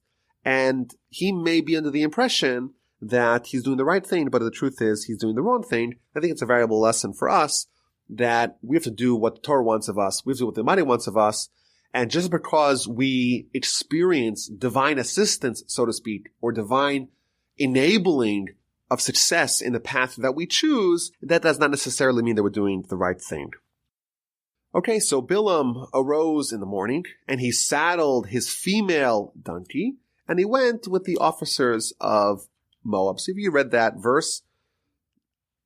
and he may be under the impression that he's doing the right thing, but the truth is he's doing the wrong thing. I think it's a valuable lesson for us that we have to do what the Torah wants of us. We have to do what the Almighty wants of us. And just because we experience divine assistance, so to speak, or divine enabling of success in the path that we choose, that does not necessarily mean that we're doing the right thing. Okay, so Bilaam arose in the morning, and he saddled his female donkey, and he went with the officers of Moab. So if you read that verse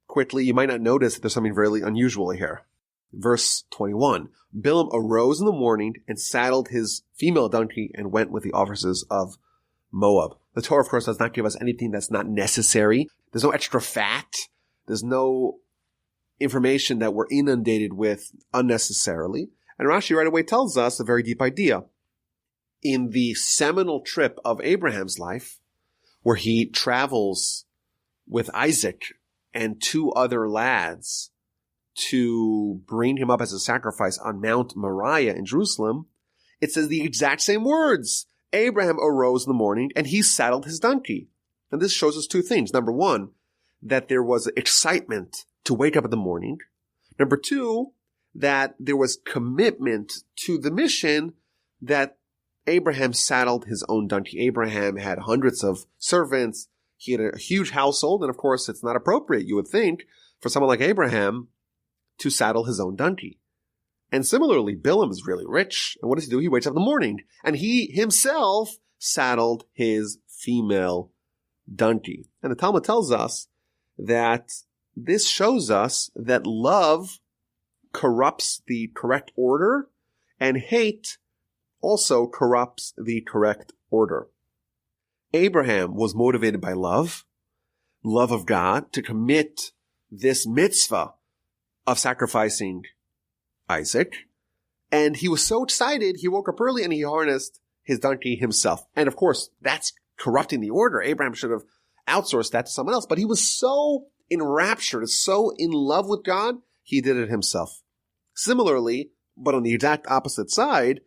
quickly, you might not notice that there's something very unusual here. Verse 21, Bilaam arose in the morning and saddled his female donkey and went with the officers of Moab. The Torah, of course, does not give us anything that's not necessary. There's no extra fat. There's no information that we're inundated with unnecessarily. And Rashi right away tells us a very deep idea. In the seminal trip of Abraham's life, where he travels with Isaac and two other lads to bring him up as a sacrifice on Mount Moriah in Jerusalem, it says the exact same words. Abraham arose in the morning and he saddled his donkey. And this shows us two things. Number one, that there was excitement to wake up in the morning. Number two, that there was commitment to the mission, that Abraham saddled his own donkey. Abraham had hundreds of servants. He had a huge household. And of course, it's not appropriate, you would think, for someone like Abraham to saddle his own donkey. And similarly, Bilaam is really rich. And what does he do? He wakes up in the morning and he himself saddled his female donkey. And the Talmud tells us that this shows us that love corrupts the correct order and hate also corrupts the correct order. Abraham was motivated by love of God, to commit this mitzvah of sacrificing Isaac. And he was so excited, he woke up early and he harnessed his donkey himself. And of course, that's corrupting the order. Abraham should have outsourced that to someone else. But he was so enraptured, so in love with God, he did it himself. Similarly, but on the exact opposite side,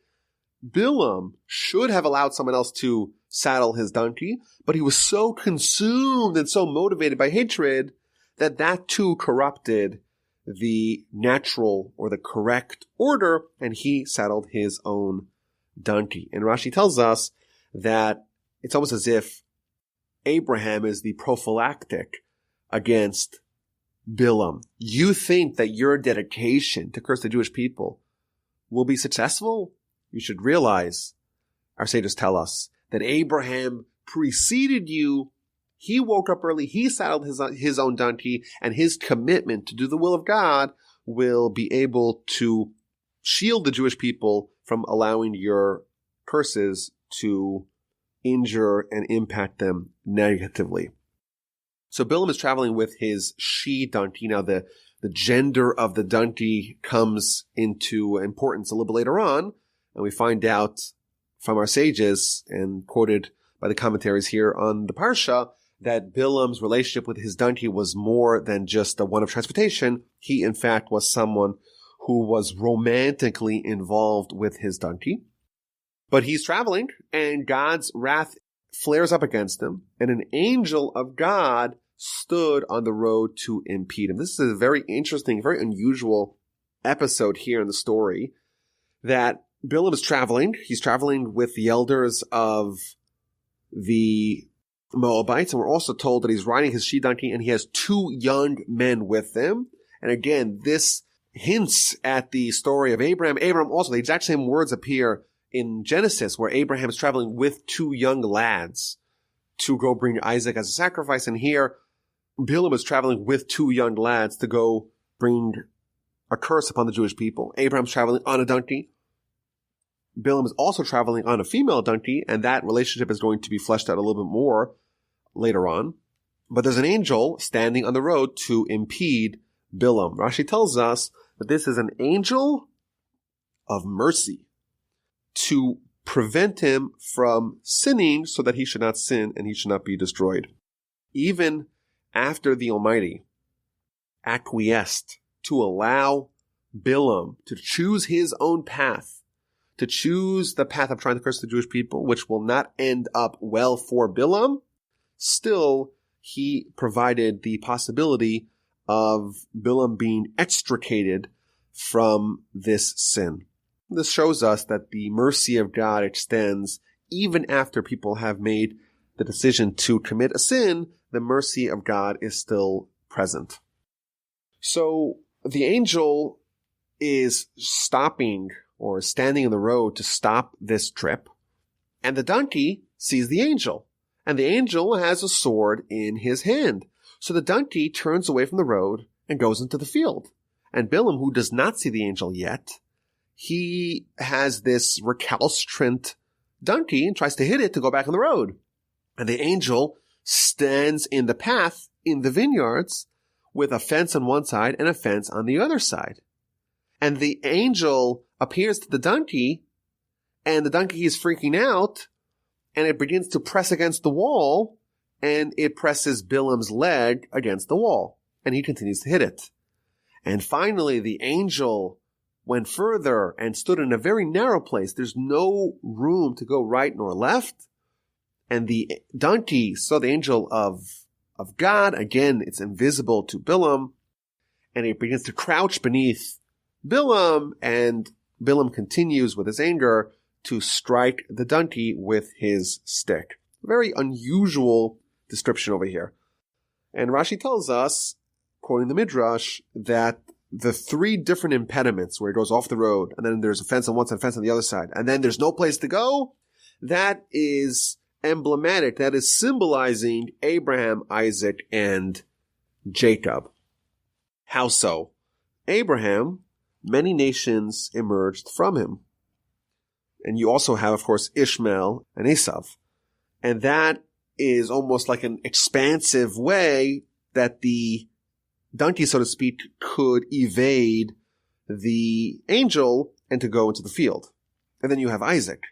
Bilaam should have allowed someone else to saddle his donkey, but he was so consumed and so motivated by hatred that too corrupted the natural or the correct order, and he saddled his own donkey. And Rashi tells us that it's almost as if Abraham is the prophylactic against Bilaam. You think that your dedication to curse the Jewish people will be successful? You should realize, our sages tell us, that Abraham preceded you. He woke up early, he saddled his own donkey, and his commitment to do the will of God will be able to shield the Jewish people from allowing your curses to injure and impact them negatively. So Bilaam is traveling with his she donkey. Now the gender of the donkey comes into importance a little bit later on, and we find out from our sages, and quoted by the commentaries here on the Parsha, that Bilaam's relationship with his donkey was more than just a one of transportation. He, in fact, was someone who was romantically involved with his donkey. But he's traveling, and God's wrath flares up against him, and an angel of God stood on the road to impede him. This is a very interesting, very unusual episode here in the story, that Bilaam is traveling. He's traveling with the elders of the Moabites, and we're also told that he's riding his she-donkey, and he has 2 young men with him. And again, this hints at the story of Abraham. Abraham also, the exact same words appear in Genesis, where Abraham is traveling with 2 young lads to go bring Isaac as a sacrifice. And here, Bilaam is traveling with 2 young lads to go bring a curse upon the Jewish people. Abraham's traveling on a donkey. Bilaam is also traveling on a female donkey, and that relationship is going to be fleshed out a little bit more later on. But there's an angel standing on the road to impede Bilaam. Rashi tells us that this is an angel of mercy to prevent him from sinning so that he should not sin and he should not be destroyed. Even after the Almighty acquiesced to allow Bilaam to choose his own path, to choose the path of trying to curse the Jewish people, which will not end up well for Bilaam, still he provided the possibility of Bilaam being extricated from this sin. This shows us that the mercy of God extends even after people have made the decision to commit a sin. The mercy of God is still present. So the angel is stopping or standing in the road to stop this trip, and the donkey sees the angel, and the angel has a sword in his hand. So the donkey turns away from the road and goes into the field. And Bilaam, who does not see the angel yet, he has this recalcitrant donkey and tries to hit it to go back on the road. And the angel stands in the path in the vineyards with a fence on one side and a fence on the other side. And the angel appears to the donkey, and the donkey is freaking out, and it begins to press against the wall, and it presses Bilaam's leg against the wall, and he continues to hit it. And finally, the angel went further and stood in a very narrow place. There's no room to go right nor left. And the donkey saw the angel of God. Again, it's invisible to Bilaam, and it begins to crouch beneath Bilaam, and Bilaam continues with his anger to strike the donkey with his stick. Very unusual description over here. And Rashi tells us, quoting the Midrash, that the 3 different impediments where it goes off the road, and then there's a fence on one side, a fence on the other side, and then there's no place to go, that is emblematic, that is symbolizing Abraham, Isaac, and Jacob. How so? Abraham, many nations emerged from him. And you also have, of course, Ishmael and Esau. And that is almost like an expansive way that the donkey, so to speak, could evade the angel and to go into the field. And then you have Isaac.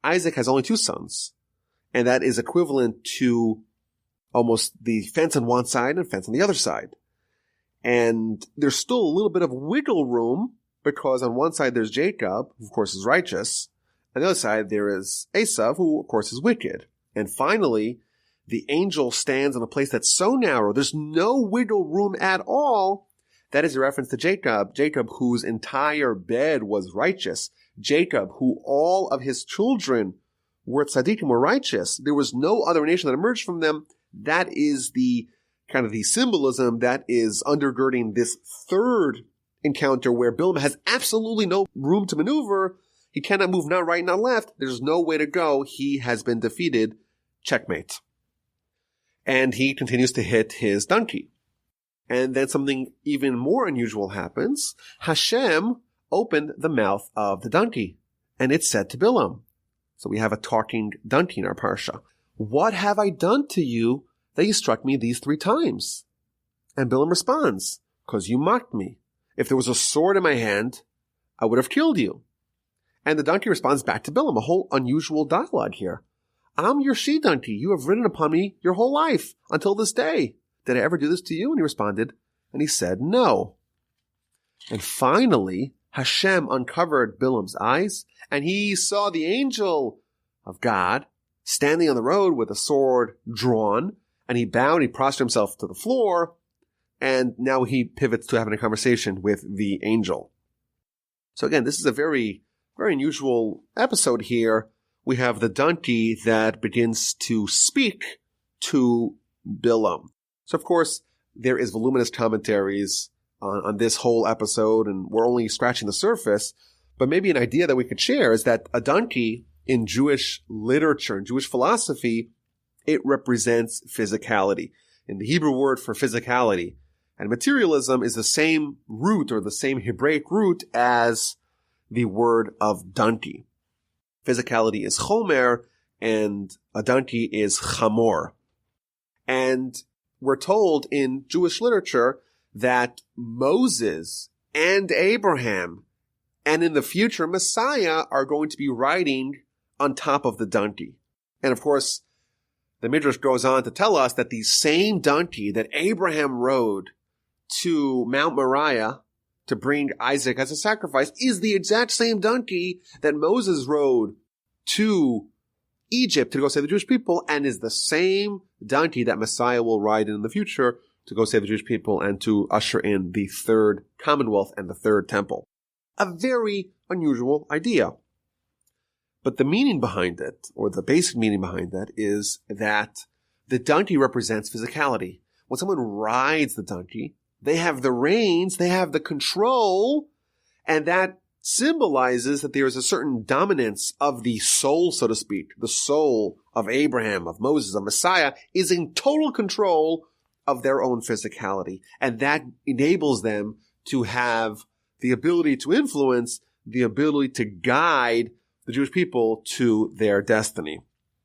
Isaac has only 2 sons, and that is equivalent to almost the fence on one side and fence on the other side. And there's still a little bit of wiggle room, because on one side there's Jacob, who of course is righteous. On the other side there is Esau, who of course is wicked. And finally, the angel stands in a place that's so narrow, there's no wiggle room at all. That is a reference to Jacob, Jacob whose entire bed was righteous. Jacob, who all of his children were tzaddikim, were righteous. There was no other nation that emerged from them. That is the kind of the symbolism that is undergirding this third encounter where Bilaam has absolutely no room to maneuver. He cannot move not right, not left. There's no way to go. He has been defeated. Checkmate. And he continues to hit his donkey. And then something even more unusual happens. Hashem opened the mouth of the donkey, and it said to Bilaam. So we have a talking donkey in our parsha. What have I done to you that you struck me these 3 times? And Bilaam responds, because you mocked me. If there was a sword in my hand, I would have killed you. And the donkey responds back to Bilaam, a whole unusual dialogue here. I'm your she-donkey. You have ridden upon me your whole life until this day. Did I ever do this to you? And he responded, and he said, no. And finally, Hashem uncovered Bilaam's eyes, and he saw the angel of God standing on the road with a sword drawn, and he bowed, he prostrated himself to the floor, and now he pivots to having a conversation with the angel. So again, this is a very, very unusual episode here. We have the donkey that begins to speak to Bilaam. So of course, there is voluminous commentaries on this whole episode, and we're only scratching the surface. But maybe an idea that we could share is that a donkey in Jewish literature, in Jewish philosophy, it represents physicality. And the Hebrew word for physicality and materialism is the same root, or the same Hebraic root, as the word of donkey. Physicality is chomer, and a donkey is chamor. And we're told in Jewish literature that Moses and Abraham, and in the future Messiah, are going to be riding on top of the donkey. And of course, the Midrash goes on to tell us that the same donkey that Abraham rode to Mount Moriah to bring Isaac as a sacrifice is the exact same donkey that Moses rode to Egypt to go save the Jewish people, and is the same donkey that Messiah will ride in the future to go save the Jewish people and to usher in the third commonwealth and the third temple. A very unusual idea. But the meaning behind it, or the basic meaning behind that, is that the donkey represents physicality. When someone rides the donkey, they have the reins, they have the control, and that symbolizes that there is a certain dominance of the soul, so to speak. The soul of Abraham, of Moses, of Messiah is in total control of their own physicality. And that enables them to have the ability to influence, the ability to guide the Jewish people to their destiny.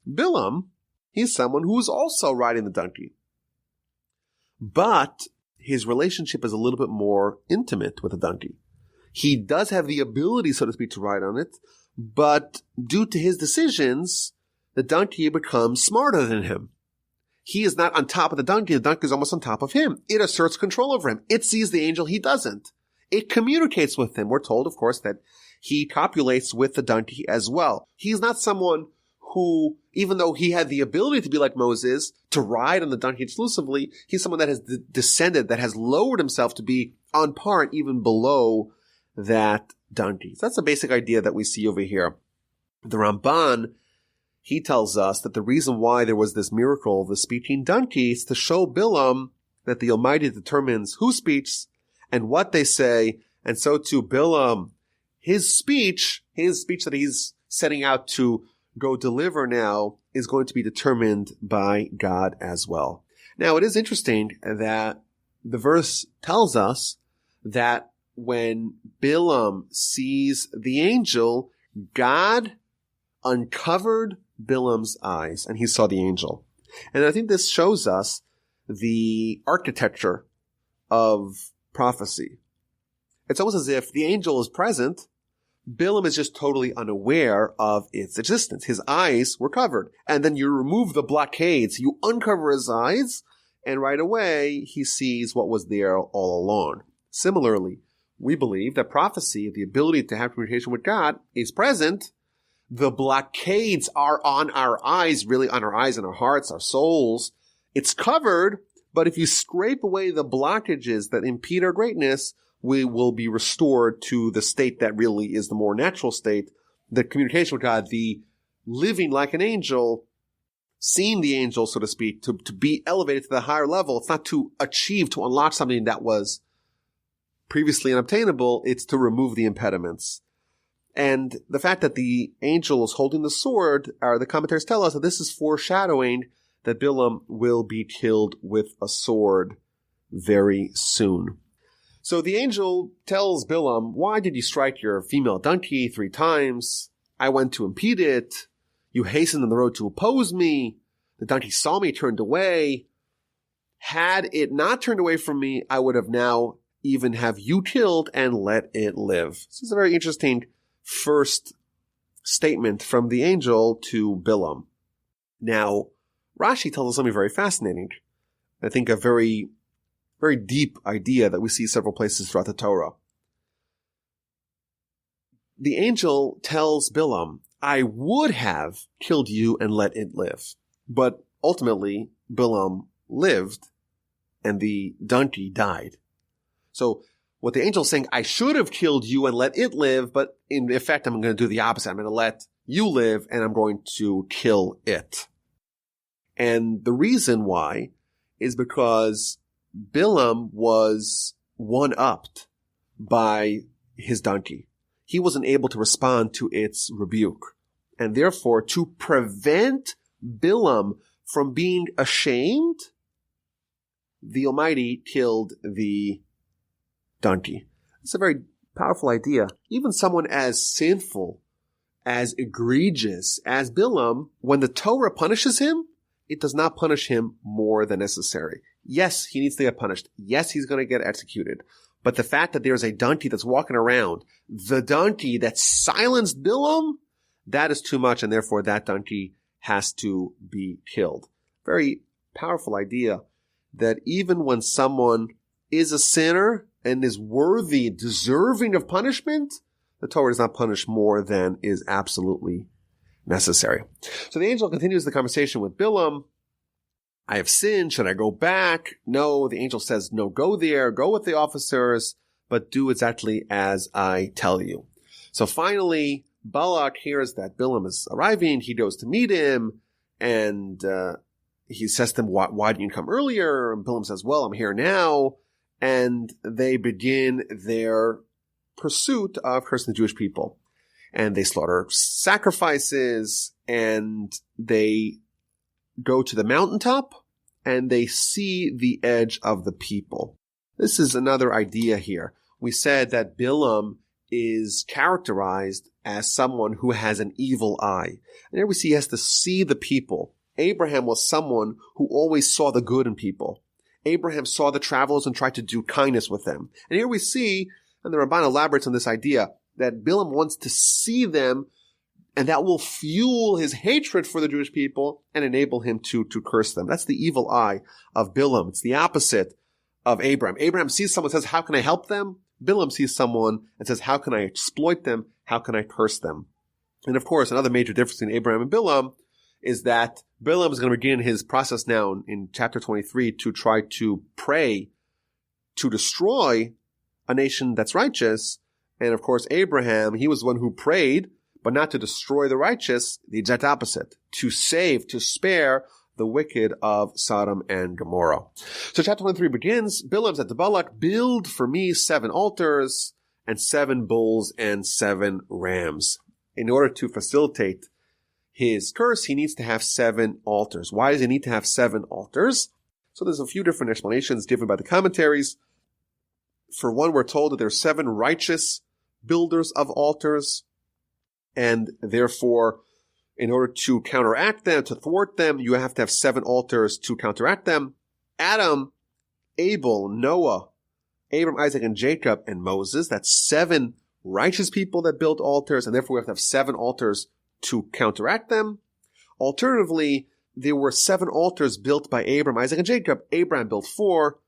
Bilaam, he's someone who is also riding the donkey. But his relationship is a little bit more intimate with the donkey. He does have the ability, so to speak, to ride on it, but due to his decisions, the donkey becomes smarter than him. He is not on top of the donkey is almost on top of him. It asserts control over him. It sees the angel, he doesn't. It communicates with him. We're told, of course, that he copulates with the donkey as well. He's not someone who, even though he had the ability to be like Moses, to ride on the donkey exclusively, he's someone that has descended, that has lowered himself to be on par, even below that donkey. So that's the basic idea that we see over here. The Ramban, he tells us that the reason why there was this miracle of the speaking donkey is to show Bilaam that the Almighty determines who speaks and what they say, and so too Bilaam, his speech that he's setting out to go deliver now is going to be determined by God as well. Now, it is interesting that the verse tells us that when Bilaam sees the angel, God uncovered Bilaam's eyes and he saw the angel. And I think this shows us the architecture of prophecy. It's almost as if the angel is present, Bilaam is just totally unaware of its existence. His eyes were covered. And then you remove the blockades, you uncover his eyes, and right away he sees what was there all along. Similarly, we believe that prophecy, the ability to have communication with God, is present. The blockades are on our eyes, really on our eyes and our hearts, our souls. It's covered, but if you scrape away the blockages that impede our greatness, we will be restored to the state that really is the more natural state, the communication with God, the living like an angel, seeing the angel, so to speak, to be elevated to the higher level. It's not to achieve, to unlock something that was previously unobtainable. It's to remove the impediments. And the fact that the angel is holding the sword, the commentators tell us that this is foreshadowing that Bilaam will be killed with a sword very soon. So the angel tells Bilaam, why did you strike your female donkey 3 times? I went to impede it. You hastened on the road to oppose me. The donkey saw me, turned away. Had it not turned away from me, I would have now even have you killed and let it live. This is a very interesting first statement from the angel to Bilaam. Now, Rashi tells us something very fascinating. I think a very deep idea that we see several places throughout the Torah. The angel tells Bilaam, I would have killed you and let it live. But ultimately, Bilaam lived and the donkey died. So what the angel is saying, I should have killed you and let it live, but in effect, I'm going to do the opposite. I'm going to let you live and I'm going to kill it. And the reason why is because Bilaam was one-upped by his donkey. He wasn't able to respond to its rebuke. And therefore, to prevent Bilaam from being ashamed, the Almighty killed the donkey. It's a very powerful idea. Even someone as sinful, as egregious as Bilaam, when the Torah punishes him, it does not punish him more than necessary. Yes, he needs to get punished. Yes, he's going to get executed. But the fact that there's a donkey that's walking around, the donkey that silenced Bilaam, that is too much, and therefore that donkey has to be killed. Very powerful idea that even when someone is a sinner and is worthy, deserving of punishment, the Torah does not punish more than is absolutely necessary. So the angel continues the conversation with Bilaam. I have sinned. Should I go back? No. The angel says, no, go there. Go with the officers, but do exactly as I tell you. So finally, Balak hears that Bilaam is arriving. He goes to meet him, and he says to him, why didn't you come earlier? And Bilaam says, well, I'm here now. And they begin their pursuit of cursing the Jewish people. And they slaughter sacrifices, and they go to the mountaintop, and they see the edge of the people. This is another idea here. We said that Bilaam is characterized as someone who has an evil eye. And here we see he has to see the people. Abraham was someone who always saw the good in people. Abraham saw the travelers and tried to do kindness with them. And here we see, and the Ramban elaborates on this idea, that Bilaam wants to see them, and that will fuel his hatred for the Jewish people and enable him to curse them. That's the evil eye of Bilaam. It's the opposite of Abraham. Abraham sees someone and says, how can I help them? Bilaam sees someone and says, how can I exploit them? How can I curse them? And of course, another major difference between Abraham and Bilaam is that Bilaam is going to begin his process now in chapter 23 to try to pray to destroy a nation that's righteous. And of course, Abraham, he was the one who prayed, but not to destroy the righteous, the exact opposite, to save, to spare the wicked of Sodom and Gomorrah. So chapter 23 begins, Bilaam said to Balak, build for me 7 altars and 7 bulls and 7 rams. In order to facilitate his curse, he needs to have 7 altars. Why does he need to have 7 altars? So there's a few different explanations given by the commentaries. For one, we're told that there are 7 righteous builders of altars, and therefore In order to counteract them, to thwart them, you have to have 7 altars to counteract them. Adam, Abel, Noah, Abram, Isaac, and Jacob, and Moses. That's 7 righteous people that built altars, and therefore we have to have 7 altars to counteract them. Alternatively, there were 7 altars built by Abram, Isaac, and Jacob. Abraham built 4,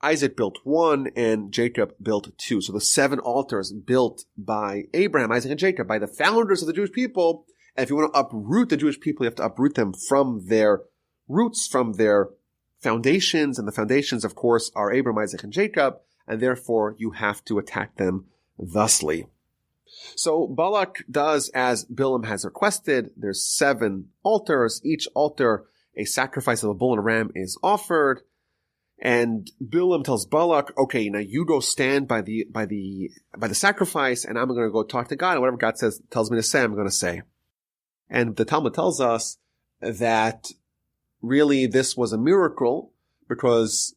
Isaac built 1, and Jacob built 2. So the 7 altars built by Abraham, Isaac, and Jacob, by the founders of the Jewish people. And if you want to uproot the Jewish people, you have to uproot them from their roots, from their foundations. And the foundations, of course, are Abraham, Isaac, and Jacob. And therefore, you have to attack them thusly. So Balak does as Bilaam has requested. There's 7 altars. Each altar, a sacrifice of a bull and a ram is offered. And Bilaam tells Balak, okay, now you go stand by the sacrifice, and I'm going to go talk to God, and whatever God tells me to say, I'm going to say. And the Talmud tells us that really this was a miracle because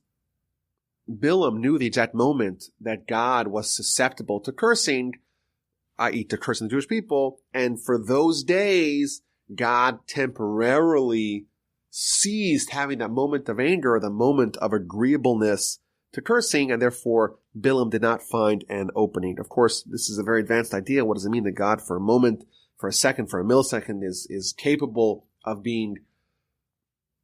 Bilaam knew the exact moment that God was susceptible to cursing, i.e. to cursing the Jewish people. And for those days, God temporarily ceased having that moment of anger, the moment of agreeableness to cursing, and therefore Bilaam did not find an opening. Of course, this is a very advanced idea. What does it mean that God for a moment, for a second, for a millisecond is capable of being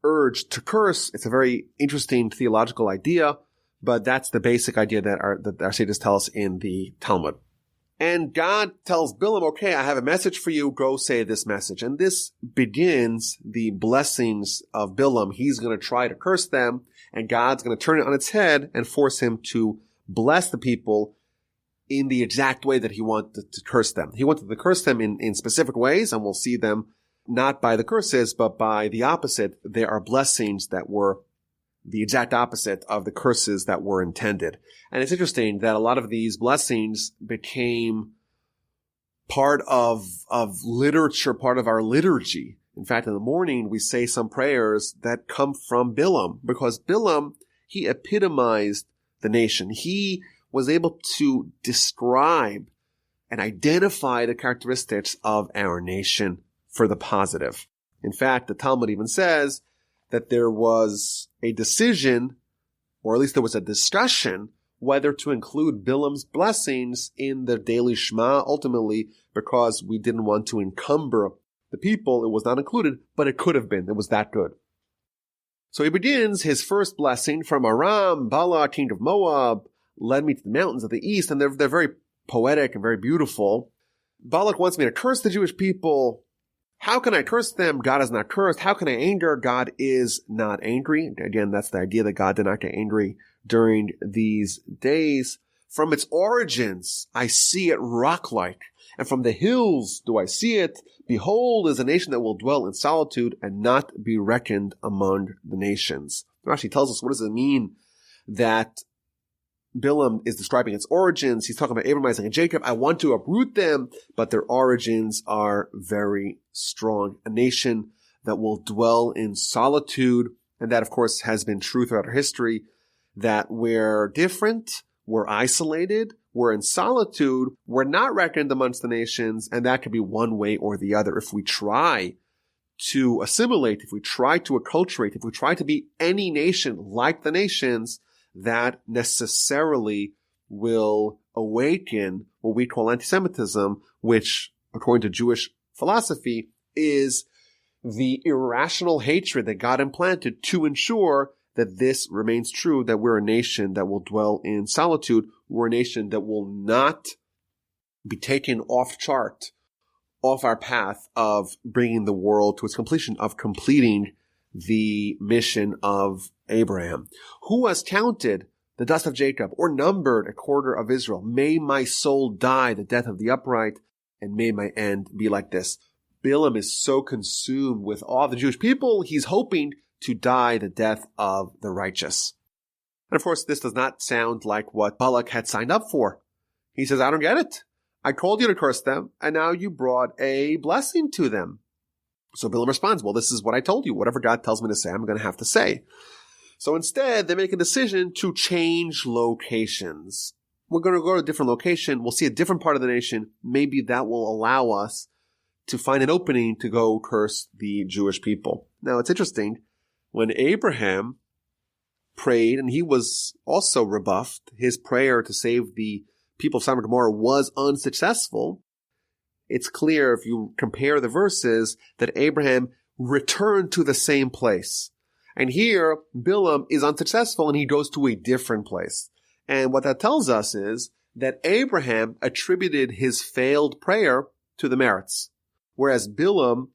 urged to curse? It's a very interesting theological idea, but that's the basic idea that our sages tell us in the Talmud. And God tells Bilaam, okay, I have a message for you. Go say this message. And this begins the blessings of Bilaam. He's going to try to curse them, and God's going to turn it on its head and force him to bless the people in the exact way that he wanted to curse them. He wanted to curse them in specific ways, and we'll see them not by the curses, but by the opposite. There are blessings that were the exact opposite of the curses that were intended. And it's interesting that a lot of these blessings became part of literature, part of our liturgy. In fact, in the morning, we say some prayers that come from Bilaam, because Bilaam, he epitomized the nation. He was able to describe and identify the characteristics of our nation for the positive. In fact, the Talmud even says that there was a decision, or at least there was a discussion, whether to include Bilaam's blessings in the daily Shema, ultimately, because we didn't want to encumber the people. It was not included, but it could have been. It was that good. So he begins his first blessing from Aram, Balak, king of Moab, led me to the mountains of the east, and they're very poetic and very beautiful. Balak wants me to curse the Jewish people. How can I curse them? God is not cursed. How can I anger? God is not angry. Again, that's the idea that God did not get angry during these days. From its origins, I see it rock-like, and from the hills do I see it. Behold, is a nation that will dwell in solitude and not be reckoned among the nations. Rashi tells us, what does it mean that Bilaam is describing its origins? He's talking about Abraham, Isaac, and Jacob. I want to uproot them, but their origins are very strong. A nation that will dwell in solitude, and that, of course, has been true throughout our history, that we're different, we're isolated, we're in solitude, we're not reckoned amongst the nations, and that could be one way or the other. If we try to assimilate, if we try to acculturate, if we try to be any nation like the nations, that necessarily will awaken what we call anti-Semitism, which, according to Jewish philosophy, is the irrational hatred that God implanted to ensure that this remains true, that we're a nation that will dwell in solitude. We're a nation that will not be taken off chart, off our path of bringing the world to its completion, of completing the mission of Abraham. Who has counted the dust of Jacob, or numbered a quarter of Israel? May my soul die the death of the upright, and may my end be like this. Bilaam is so consumed with all the Jewish people, he's hoping to die the death of the righteous. And of course, this does not sound like what Balak had signed up for. He says, I don't get it. I called you to curse them, and now you brought a blessing to them. So Bilaam responds, well, this is what I told you. Whatever God tells me to say, I'm going to have to say. So instead, they make a decision to change locations. We're going to go to a different location. We'll see a different part of the nation. Maybe that will allow us to find an opening to go curse the Jewish people. Now, it's interesting. When Abraham prayed, and he was also rebuffed, his prayer to save the people of Sodom and Gomorrah was unsuccessful. It's clear if you compare the verses that Abraham returned to the same place. And here, Bilaam is unsuccessful and he goes to a different place. And what that tells us is that Abraham attributed his failed prayer to the merits, whereas Bilaam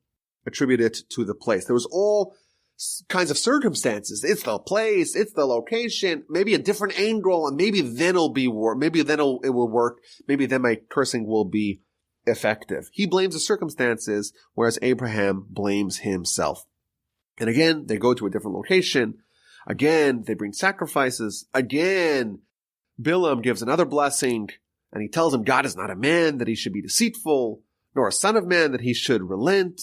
attributed it to the place. There was all kinds of circumstances. It's the place, it's the location, maybe a different angle, and maybe then it will work. Maybe then my cursing will be effective. He blames the circumstances, whereas Abraham blames himself. And again, they go to a different location. Again, they bring sacrifices. Again, Bilaam gives another blessing, and he tells him God is not a man that he should be deceitful, nor a son of man that he should relent.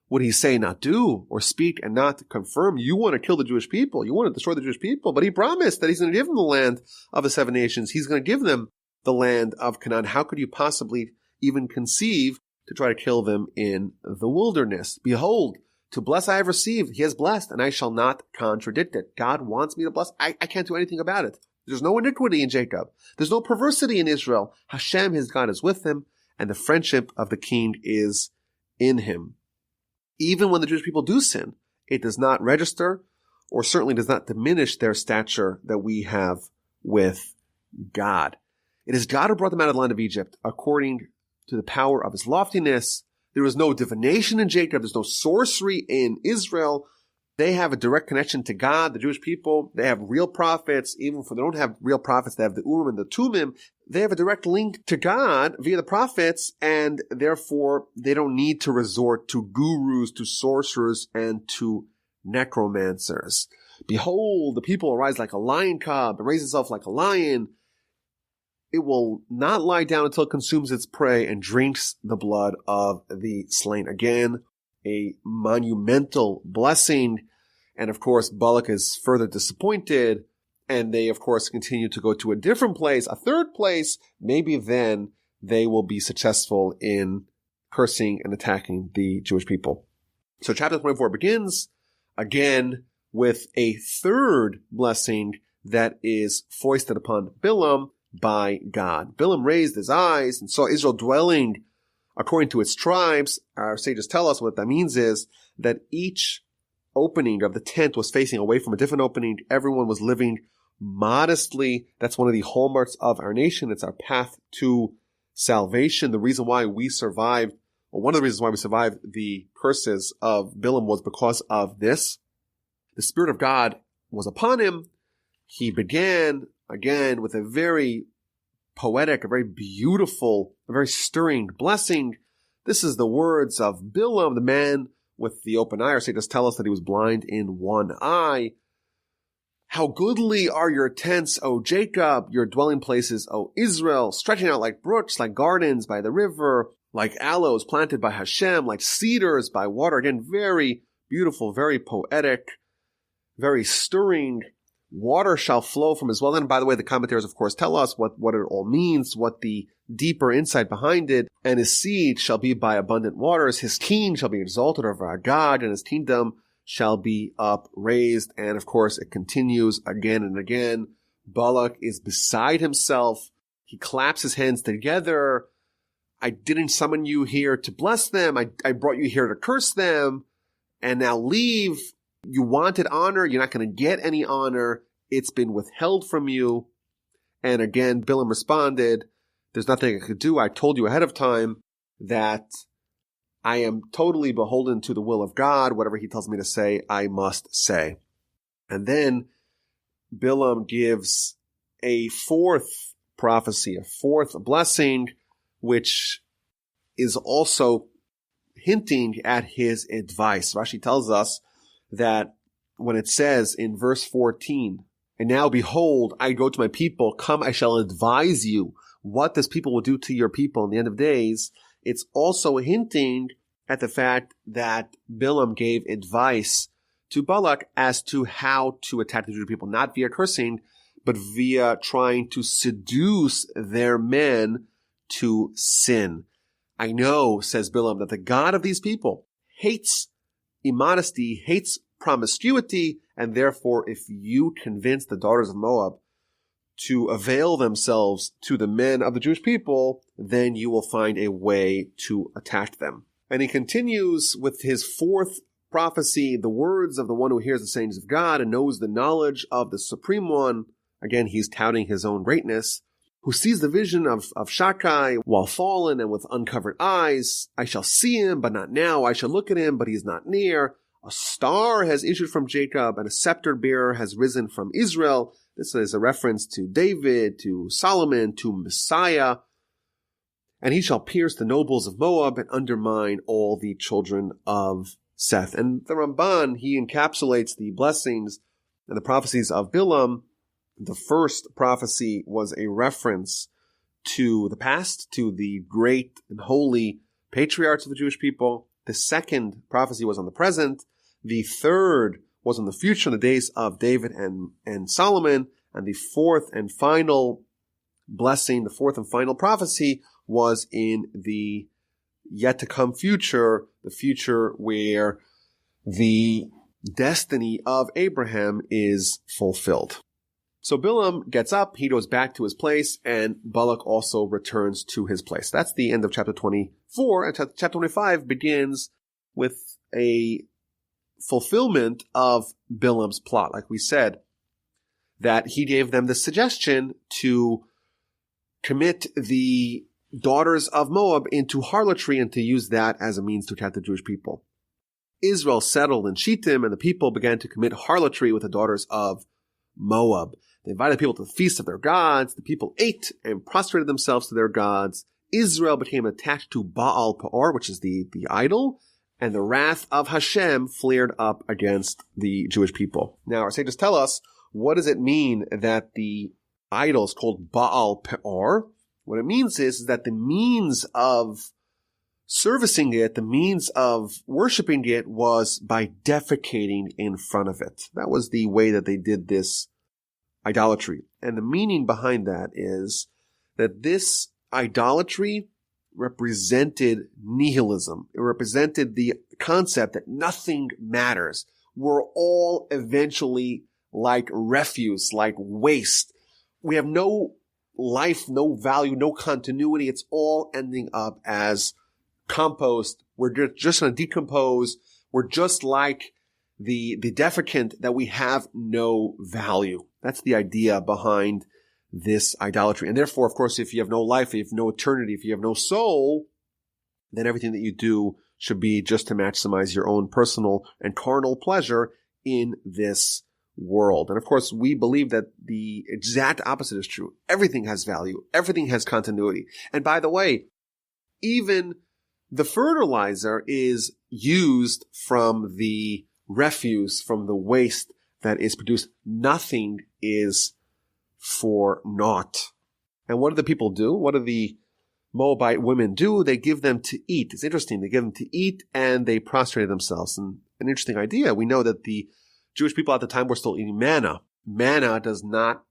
Would he say not do, or speak and not confirm? You want to kill the Jewish people. You want to destroy the Jewish people. But he promised that he's going to give them the land of the 7 nations. He's going to give them the land of Canaan. How could you possibly even conceive to try to kill them in the wilderness? Behold, to bless I have received. He has blessed, and I shall not contradict it. God wants me to bless. I can't do anything about it. There's no iniquity in Jacob. There's no perversity in Israel. Hashem, his God, is with him, and the friendship of the king is in him. Even when the Jewish people do sin, it does not register, or certainly does not diminish their stature that we have with God. It is God who brought them out of the land of Egypt, according to the power of his loftiness. There is no divination in Jacob. There's no sorcery in Israel. They have a direct connection to God, the Jewish people. They have real prophets. Even if they don't have real prophets, they have the Urim and the Tumim. They have a direct link to God via the prophets, and therefore they don't need to resort to gurus, to sorcerers, and to necromancers. Behold, the people arise like a lion cub and raise itself like a lion. It will not lie down until it consumes its prey and drinks the blood of the slain. Again, a monumental blessing. And of course, Balak is further disappointed. And they, of course, continue to go to a different place, a third place. Maybe then they will be successful in cursing and attacking the Jewish people. So chapter 24 begins again with a third blessing that is foisted upon Bilaam by God. Bilaam raised his eyes and saw Israel dwelling according to its tribes. Our sages tell us what that means is that each opening of the tent was facing away from a different opening. Everyone was living modestly. That's one of the hallmarks of our nation. It's our path to salvation. The reason why we survived, or one of the reasons why we survived the curses of Bilaam was because of this. The Spirit of God was upon him. He began again with a very poetic, a very beautiful, a very stirring blessing. This is the words of Bilaam, the man with the open eye. Our sages tell us that he was blind in one eye. How goodly are your tents, O Jacob, your dwelling places, O Israel, stretching out like brooks, like gardens by the river, like aloes planted by Hashem, like cedars by water. Again, very beautiful, very poetic, very stirring. Water shall flow from his well. And by the way, the commentators, of course, tell us what it all means, what the deeper insight behind it. And his seed shall be by abundant waters. His king shall be exalted over our God, and his kingdom shall be upraised. And of course, it continues again and again. Balak is beside himself. He claps his hands together. I didn't summon you here to bless them. I brought you here to curse them. And now leave. You wanted honor. You're not going to get any honor. It's been withheld from you. And again, Bilaam responded, there's nothing I could do. I told you ahead of time that I am totally beholden to the will of God. Whatever he tells me to say, I must say. And then Bilaam gives a fourth prophecy, a fourth blessing, which is also hinting at his advice. Rashi tells us that when it says in verse 14, and now behold, I go to my people, come, I shall advise you what this people will do to your people in the end of days. It's also hinting at the fact that Bilaam gave advice to Balak as to how to attack the Jewish people, not via cursing, but via trying to seduce their men to sin. I know, says Bilaam, that the God of these people hates immodesty, hates promiscuity, and therefore if you convince the daughters of Moab to avail themselves to the men of the Jewish people, then you will find a way to attack them. And he continues with his fourth prophecy, the words of the one who hears the sayings of God and knows the knowledge of the Supreme One. Again, he's touting his own greatness. Who sees the vision of Shakai while fallen and with uncovered eyes. I shall see him, but not now. I shall look at him, but he is not near. A star has issued from Jacob, and a scepter bearer has risen from Israel. This is a reference to David, to Solomon, to Messiah. And he shall pierce the nobles of Moab and undermine all the children of Seth. And the Ramban, he encapsulates the blessings and the prophecies of Bilaam. The first prophecy was a reference to the past, to the great and holy patriarchs of the Jewish people. The second prophecy was on the present. The third was on the future, in the days of David and Solomon. And the fourth and final blessing, the fourth and final prophecy was in the yet to come future, the future where the destiny of Abraham is fulfilled. So Bilaam gets up, he goes back to his place, and Balak also returns to his place. That's the end of chapter 24, and chapter 25 begins with a fulfillment of Bilaam's plot. Like we said, that he gave them the suggestion to commit the daughters of Moab into harlotry and to use that as a means to attack the Jewish people. Israel settled in Shittim, and the people began to commit harlotry with the daughters of Moab. They invited people to the feast of their gods. The people ate and prostrated themselves to their gods. Israel became attached to Baal Peor, which is the idol, and the wrath of Hashem flared up against the Jewish people. Now, our sages tell us, what does it mean that the idol is called Baal Peor? What it means is that the means of servicing it, the means of worshiping it, was by defecating in front of it. That was the way that they did this idolatry. And the meaning behind that is that this idolatry represented nihilism. It represented the concept that nothing matters. We're all eventually like refuse, like waste. We have no life, no value, no continuity. It's all ending up as compost. We're just going to decompose. We're just like the defecant, that we have no value. That's the idea behind this idolatry. And therefore, of course, if you have no life, if you have no eternity, if you have no soul, then everything that you do should be just to maximize your own personal and carnal pleasure in this world. And of course, we believe that the exact opposite is true. Everything has value. Everything has continuity. And by the way, even the fertilizer is used from the refuse, from the waste that is produced. Nothing is for naught. And what do the people do? What do the Moabite women do? They give them to eat. It's interesting. They give them to eat and they prostrate themselves. And an interesting idea. We know that the Jewish people at the time were still eating manna. Manna does not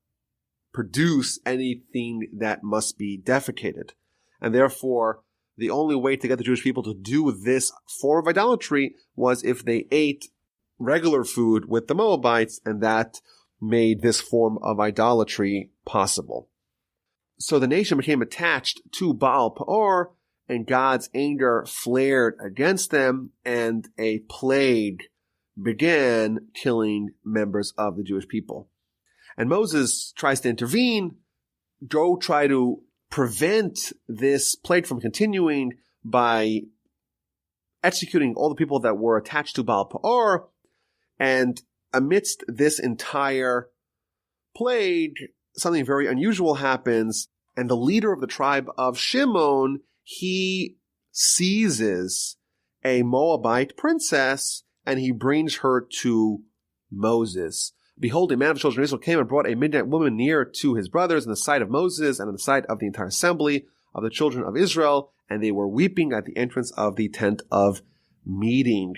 produce anything that must be defecated. And therefore, the only way to get the Jewish people to do this form of idolatry was if they ate regular food with the Moabites, and that made this form of idolatry possible. So the nation became attached to Baal Peor, and God's anger flared against them, and a plague began killing members of the Jewish people. And Moses tries to intervene, try to prevent this plague from continuing by executing all the people that were attached to Baal Peor. And amidst this entire plague, something very unusual happens, and the leader of the tribe of Shimon, he seizes a Moabite princess, and he brings her to Moses. Behold, a man of the children of Israel came and brought a Midianite woman near to his brothers in the sight of Moses and in the sight of the entire assembly of the children of Israel, and they were weeping at the entrance of the tent of meeting.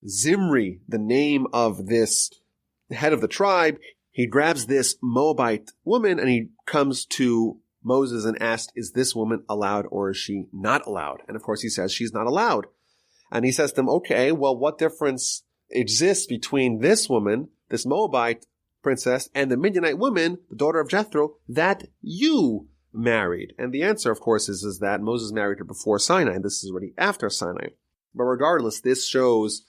Zimri, the name of this head of the tribe, he grabs this Moabite woman and he comes to Moses and asked, is this woman allowed or is she not allowed? And of course he says she's not allowed. And he says to them, okay, well, what difference exists between this woman, this Moabite princess, and the Midianite woman, the daughter of Jethro, that you married? And the answer, of course, is that Moses married her before Sinai. This is already after Sinai. But regardless, this shows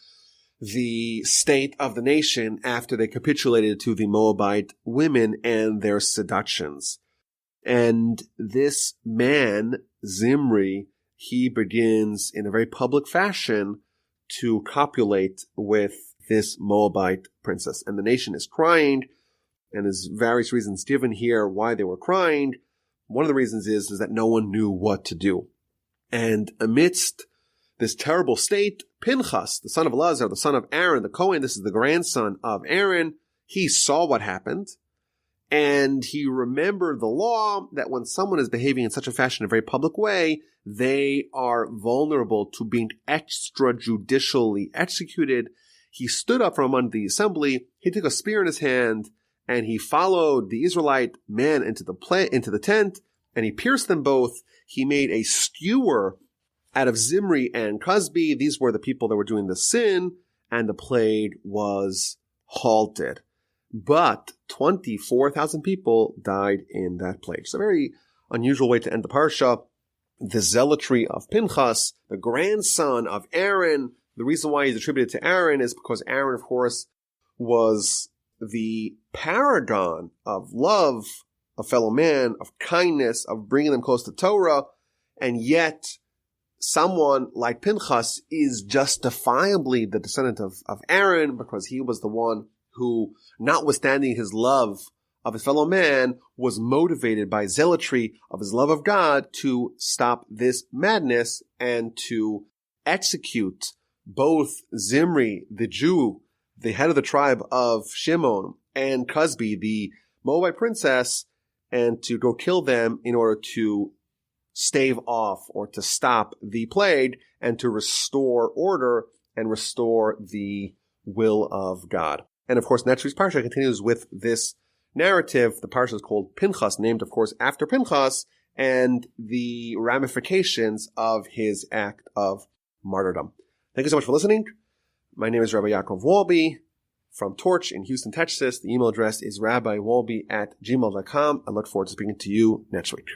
the state of the nation after they capitulated to the Moabite women and their seductions. And this man, Zimri, he begins in a very public fashion to copulate with this Moabite princess. And the nation is crying, and there's various reasons given here why they were crying. One of the reasons is that no one knew what to do. And amidst this terrible state, Pinchas, the son of Elazar, the son of Aaron, the Kohen, this is the grandson of Aaron, he saw what happened, and he remembered the law that when someone is behaving in such a fashion, in a very public way, they are vulnerable to being extrajudicially executed. He stood up from among the assembly, he took a spear in his hand, and he followed the Israelite man into the tent, and he pierced them both. He made a skewer out of Zimri and Cosby. These were the people that were doing the sin, and the plague was halted. But 24,000 people died in that plague. It's a very unusual way to end the parsha. The zealotry of Pinchas, the grandson of Aaron. The reason why he's attributed to Aaron is because Aaron, of course, was the paragon of love, of fellow man, of kindness, of bringing them close to Torah, and yet someone like Pinchas is justifiably the descendant of Aaron because he was the one who, notwithstanding his love of his fellow man, was motivated by zealotry of his love of God to stop this madness and to execute both Zimri, the Jew, the head of the tribe of Shimon, and Cosby, the Moabite princess, and to go kill them in order to stave off or to stop the plague and to restore order and restore the will of God. And of course, next week's parsha continues with this narrative. The parsha is called Pinchas, named, of course, after Pinchas, and the ramifications of his act of martyrdom. Thank you so much for listening. My name is Rabbi Yaakov Wolbe from Torch in Houston, Texas. The email address is rabbiwolbe@gmail.com. I look forward to speaking to you next week.